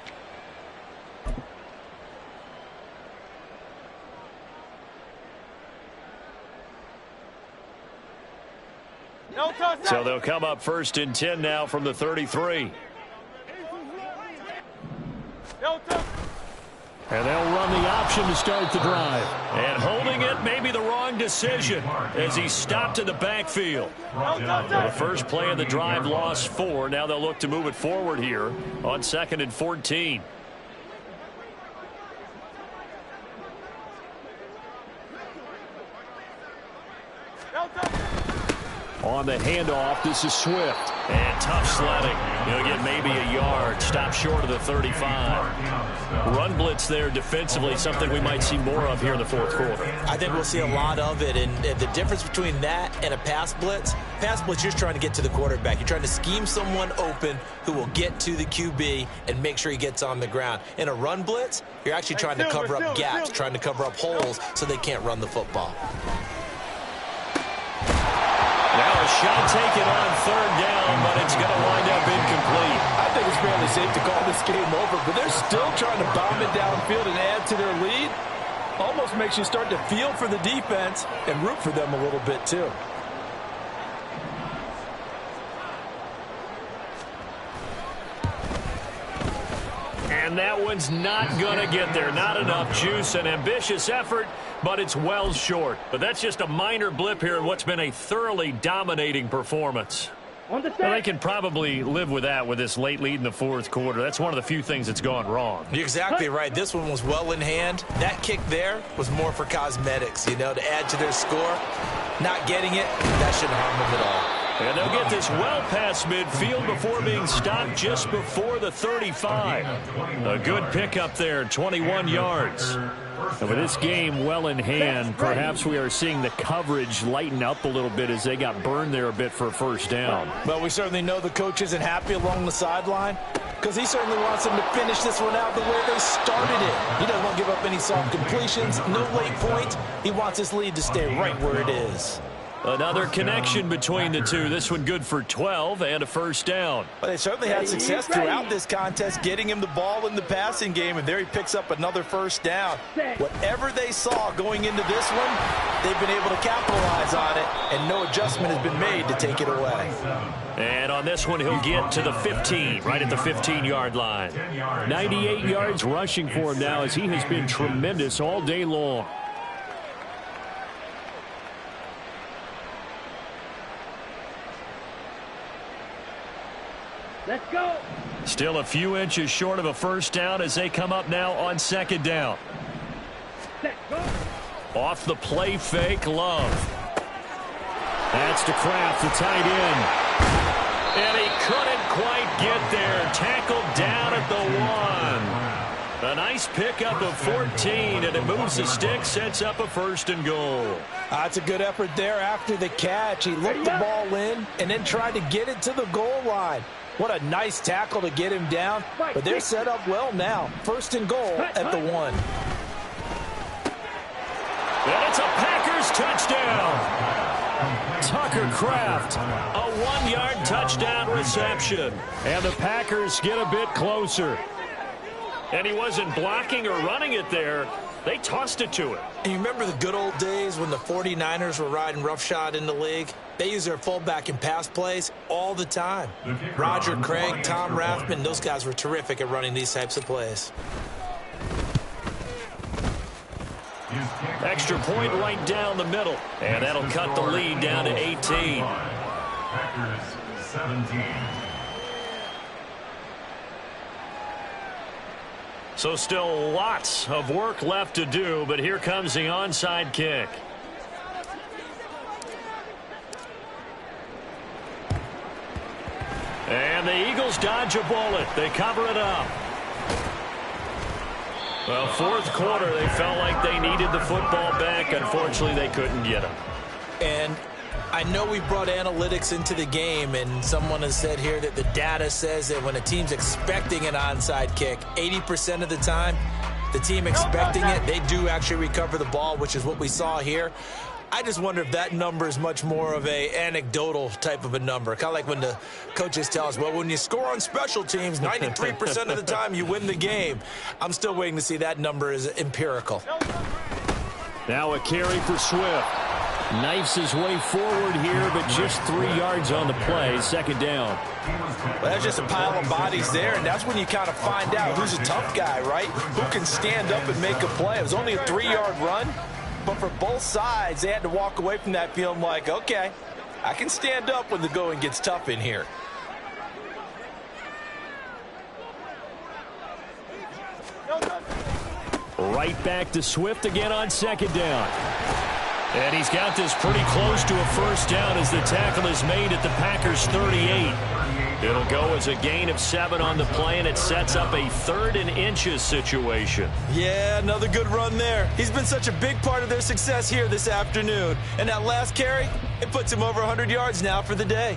S4: So they'll come up 1st and 10 now from the 33. And they'll run the option to start the drive. And holding it may be the wrong decision as he stopped in the backfield. The first play of the drive lost 4. Now they'll look to move it forward here on 2nd and 14. On the handoff, this is Swift. And tough sledding. He'll get maybe a yard. Stop short of the 35. Run blitz there defensively, something we might see more of here in the fourth quarter.
S5: I think we'll see a lot of it. And the difference between that and a pass blitz, you're just trying to get to the quarterback. You're trying to scheme someone open who will get to the QB and make sure he gets on the ground. In a run blitz, you're actually trying to cover up gaps, trying to cover up holes so they can't run the football.
S4: Now a shot taken on 3rd down, but it's going to wind up incomplete.
S9: I think it's fairly safe to call this game over, but they're still trying to bomb it downfield and add to their lead. Almost makes you start to feel for the defense and root for them a little bit too.
S4: And that one's not going to get there. Not enough juice. An ambitious effort, but it's well short. But that's just a minor blip here in what's been a thoroughly dominating performance. Well, they can probably live with that with this late lead in the fourth quarter. That's one of the few things that's gone wrong.
S5: You're exactly right. This one was well in hand. That kick there was more for cosmetics, to add to their score. Not getting it, that shouldn't harm them at all.
S4: And they'll get this well past midfield before being stopped just before the 35. A good pickup there, 21 yards. And with this game well in hand, perhaps we are seeing the coverage lighten up a little bit as they got burned there a bit for a first down.
S5: Well, we certainly know the coach isn't happy along the sideline because he certainly wants them to finish this one out the way they started it. He doesn't want to give up any soft completions, no late points. He wants his lead to stay right where it is.
S4: Another connection between the two. This one good for 12 and a first down.
S5: Well, they certainly had success throughout this contest getting him the ball in the passing game, and there he picks up another first down. Whatever they saw going into this one, they've been able to capitalize on it, and no adjustment has been made to take it away.
S4: And on this one, he'll get to the 15, right at the 15-yard line. 98 yards rushing for him now as he has been tremendous all day long.
S6: Let's go.
S4: Still a few inches short of a first down as they come up now on 2nd down.
S6: Set, go.
S4: Off the play fake, Love. That's to Kraft, the tight end. And he couldn't quite get there. Tackled down at the 1. A nice pickup of 14, and it moves the stick, sets up a 1st and goal.
S5: That's a good effort there after the catch. He looked the ball in and then tried to get it to the goal line. What a nice tackle to get him down. But they're set up well now. 1st and goal at the 1.
S4: And it's a Packers touchdown. Tucker Kraft, a 1-yard touchdown reception. And the Packers get a bit closer. And he wasn't blocking or running it there. They tossed it to him.
S5: And you remember the good old days when the 49ers were riding roughshod in the league? They use their fullback in pass plays all the time. Roger Craig, Tom Rathman, those guys were terrific at running these types of plays.
S4: Extra point right down the middle. And that'll cut the lead down to 18.
S7: Packers 17.
S4: So still lots of work left to do, but here comes the onside kick. And the Eagles dodge a bullet. They cover it up. Well, fourth quarter, they felt like they needed the football back. Unfortunately, they couldn't get it.
S5: And I know we brought analytics into the game, and someone has said here that the data says that when a team's expecting an onside kick, 80% of the time, the team expecting it, they do actually recover the ball, which is what we saw here. I just wonder if that number is much more of a anecdotal type of a number. Kind of like when the coaches tell us, well, when you score on special teams, 93% of the time you win the game. I'm still waiting to see that number is empirical.
S4: Now a carry for Swift. Knifes his way forward here, but just 3 yards on the play. Second down.
S5: Well, that's just a pile of bodies there, and that's when you kind of find out who's a tough guy, right? Who can stand up and make a play. It was only a 3-yard run, but for both sides, they had to walk away from that feeling like, okay, I can stand up when the going gets tough in here.
S4: Right back to Swift again on second down. And he's got this pretty close to a first down as the tackle is made at the Packers' 38. It'll go as a gain of 7 on the play, and it sets up a 3rd and inches situation.
S5: Yeah, another good run there. He's been such a big part of their success here this afternoon. And that last carry, it puts him over 100 yards now for the day.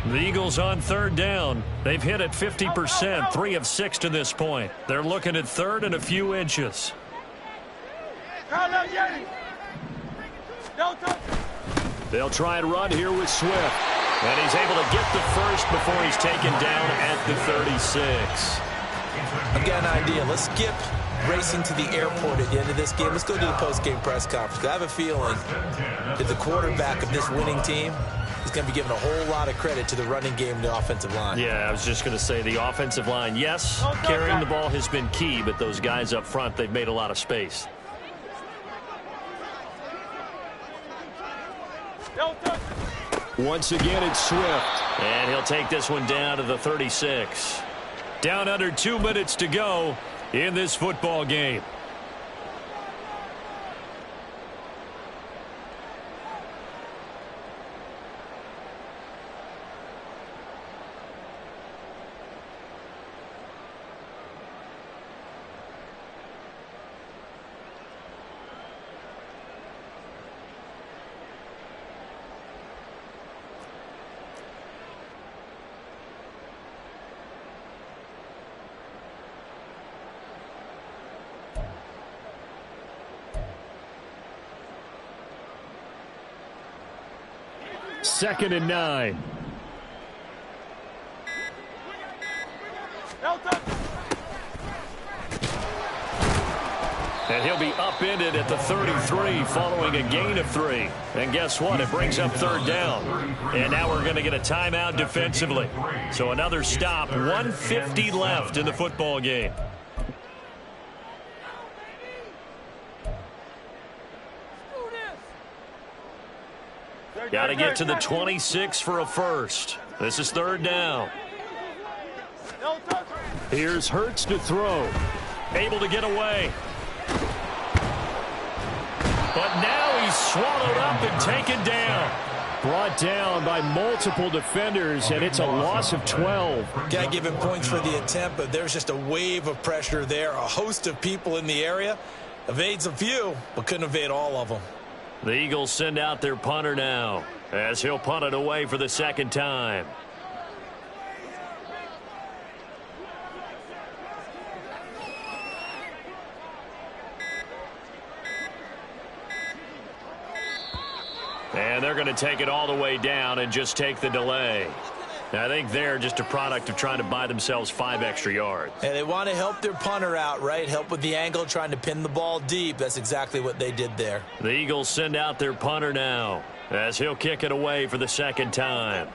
S4: The Eagles on third down. They've hit it 50%, 3 of 6 to this point. They're looking at 3rd and a few inches. They'll try and run here with Swift. And he's able to get the first before he's taken down at the 36.
S5: I've got an idea. Let's skip racing to the airport at the end of this game. Let's go to the post-game press conference. I have a feeling that the quarterback of this winning team is going to be given a whole lot of credit to the running game and the offensive line.
S4: Yeah, I was just going to say the offensive line, yes, carrying the ball has been key, but those guys up front, they've made a lot of space. Once again, it's Swift. And he'll take this one down to the 36. Down under 2 minutes to go in this football game. Second and 9. And he'll be upended at the 33 following a gain of 3. And guess what? It brings up third down. And now we're going to get a timeout defensively. So another stop. 1:50 left in the football game. Got to get to the 26 for a first. This is third down. Here's Hurts to throw. Able to get away. But now he's swallowed up and taken down. Brought down by multiple defenders, and it's a loss of 12.
S5: Got to give him points for the attempt, but there's just a wave of pressure there. A host of people in the area. Evades a few, but couldn't evade all of them.
S4: The Eagles send out their punter now, as he'll punt it away for the second time. And they're going to take it all the way down and just take the delay. I think they're just a product of trying to buy themselves 5 extra yards.
S5: And they want to help their punter out, right? Help with the angle, trying to pin the ball deep. That's exactly what they did there.
S4: The Eagles send out their punter now, as he'll kick it away for the second time.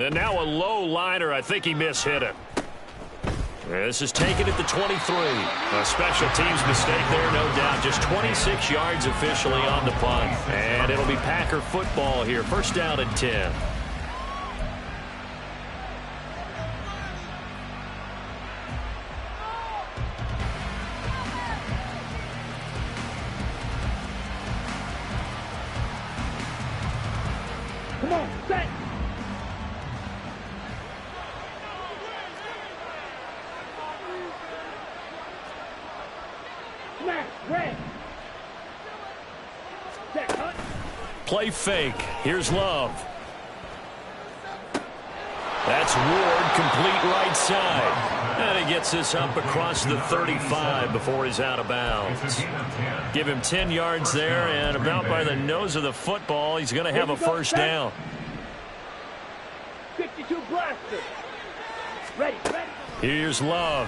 S4: And now a low liner. I think he mishit it. This is taken at the 23. A special teams mistake there, no doubt. Just 26 yards officially on the punt. And it'll be Packer football here. First down and 10.
S6: Come on, set. Smash, red. Set, cut.
S4: Play fake. Here's Love. That's Ward, complete right side. And he gets this up across the 35 before he's out of bounds. Give him 10 yards there, and about by the nose of the football, he's going to have a first down.
S6: 52 blaster. Ready, ready.
S4: Here's Love.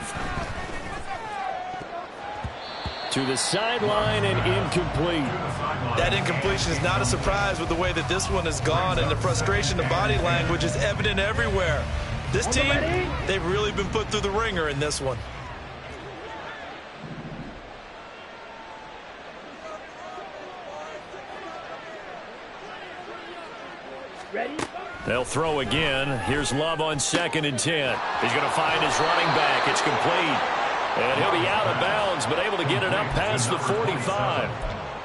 S4: To the sideline and incomplete.
S9: That incompletion is not a surprise with the way that this one has gone, and the frustration of body language is evident everywhere. This team, they've really been put through the ringer in this one.
S6: Ready?
S4: They'll throw again. Here's Love on 2nd and 10. He's going to find his running back. It's complete. And he'll be out of bounds, but able to get it up past the 45.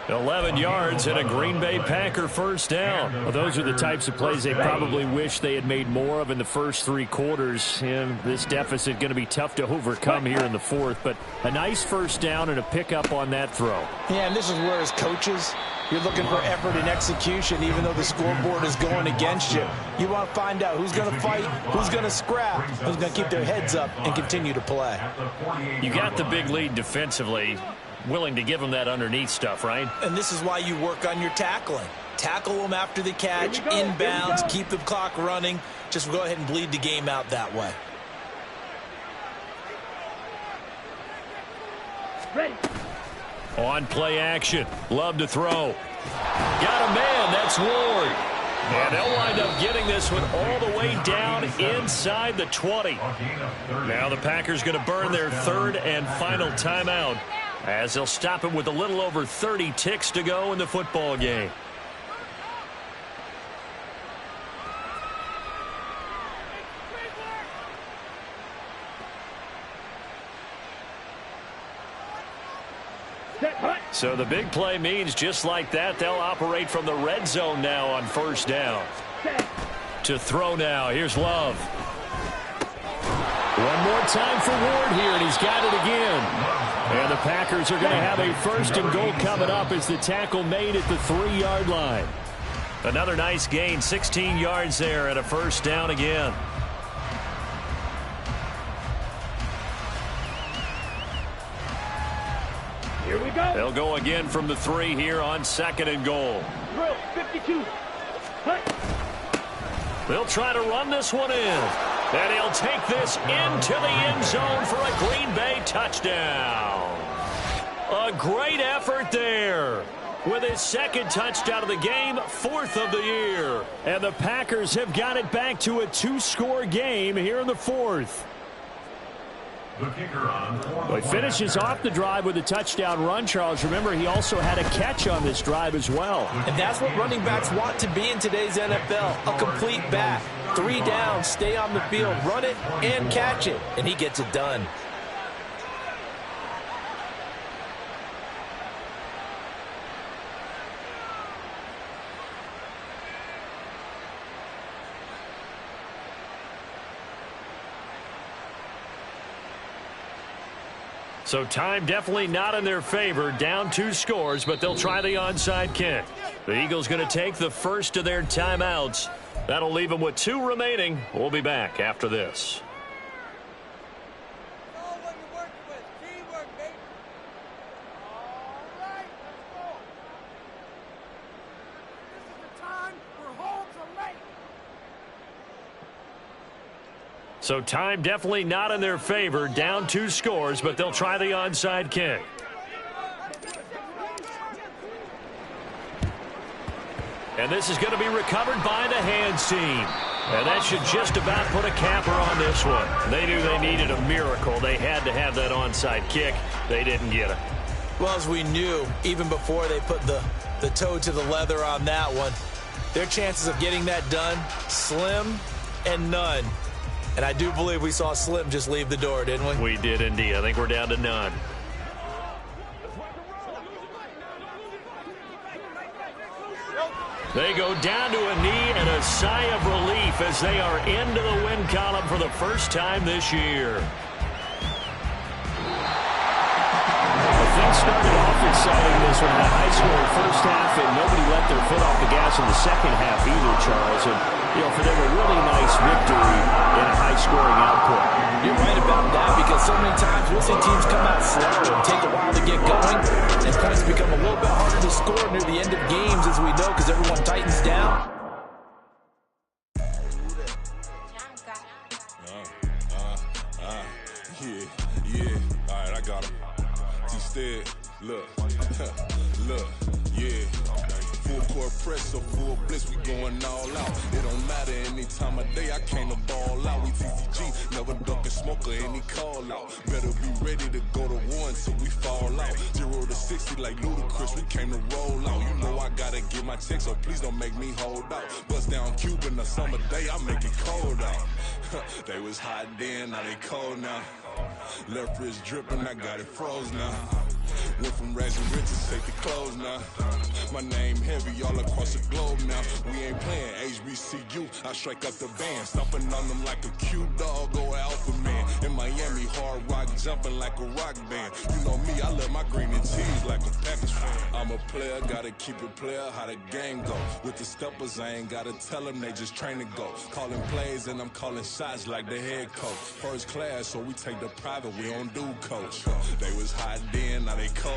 S4: 11 yards and a Green Bay Packer first down.
S8: Well, those are the types of plays they probably wish they had made more of in the first 3 quarters. And this deficit going to be tough to overcome here in the 4th. But a nice first down and a pickup on that throw.
S5: Yeah, and this is where as coaches, you're looking for effort and execution, even though the scoreboard is going against you. You want to find out who's going to fight, who's going to scrap, who's going to keep their heads up and continue to play.
S4: You got the big lead defensively. Willing to give them that underneath stuff, right?
S5: And this is why you work on your tackling. Tackle them after the catch, inbounds, keep the clock running. Just go ahead and bleed the game out that way.
S6: Ready.
S4: On play action. Love to throw. Got a man. That's Ward. And they'll wind up getting this one all the way down inside the 20. Now the Packers going to burn their 3rd and final timeout, as they'll stop it with a little over 30 ticks to go in the football game. So the big play means just like that, they'll operate from the red zone now on first down. To throw now. Here's Love.
S8: One more time for Ward here, and he's got it again. And the Packers are going to have a 1st and goal coming up as the tackle made at the 3-yard line.
S4: Another nice gain, 16 yards there, and a first down again.
S6: Here we go.
S4: They'll go again from the 3 here on 2nd and goal.
S6: Drill, 52. Hut.
S4: They'll try to run this one in. And he'll take this into the end zone for a Green Bay touchdown. A great effort there. With his 2nd touchdown of the game, 4th of the year.
S8: And the Packers have got it back to a 2-score game here in the 4th. Well, he finishes off the drive with a touchdown run, Charles. Remember, he also had a catch on this drive as well.
S5: And that's what running backs want to be in today's NFL, a complete back. 3 down, stay on the field, run it, and catch it. And he gets it done.
S4: So time definitely not in their favor. Down 2 scores, but they'll try the onside kick. The Eagles going to take the first of their timeouts. That'll leave them with 2 remaining. We'll be back after this. So time definitely not in their favor. Down 2 scores, but they'll try the onside kick. And this is going to be recovered by the hands team. And that should just about put a capper on this one. They knew they needed a miracle. They had to have that onside kick. They didn't get it.
S5: Well, as we knew, even before they put the toe to the leather on that one, their chances of getting that done, slim and none. And I do believe we saw Slim just leave the door, didn't we?
S4: We did indeed. I think we're down to none. They go down to a knee and a sigh of relief as they are into the win column for the first time this year. Things started off exciting this one. A high-scoring first half, and nobody let their foot off the gas in the second half either, Charles. And, for them, a really nice victory in a high-scoring output.
S5: You're right about that, because so many times we'll see teams come out slow and take a while to get going, and points become a little bit harder to score near the end of games, as we know, because everyone tightens down.
S10: Yeah. All right, I got him. Instead, look, yeah. Full court press or full blitz, we going all out. It don't matter any time of day, I came to ball out. We TCG, never ducking smoke or any call out. Better be ready to go to war until we fall out. 0 to 60 like Ludacris, we came to roll out. You know I gotta get my check, so please don't make me hold out. Bust down Cuban a summer day, I make it cold out. They was hot then, now they cold now. Left wrist dripping, I got it froze now. Went from rags and riches, take the clothes now. My name heavy all across the globe now. We ain't playing HBCU, I strike up the band. Stomping on them like a cute dog or alpha man. In Miami, hard rock jumping like a rock band. You know me, I love my green and cheese like a Packers fan. I'm a player, gotta keep it player, how the game go. With the steppers, I ain't gotta tell them, they just train to go. Calling plays and I'm calling shots like the head coach. First class, so we take the private, we don't do coach. They was hot then, now they cold.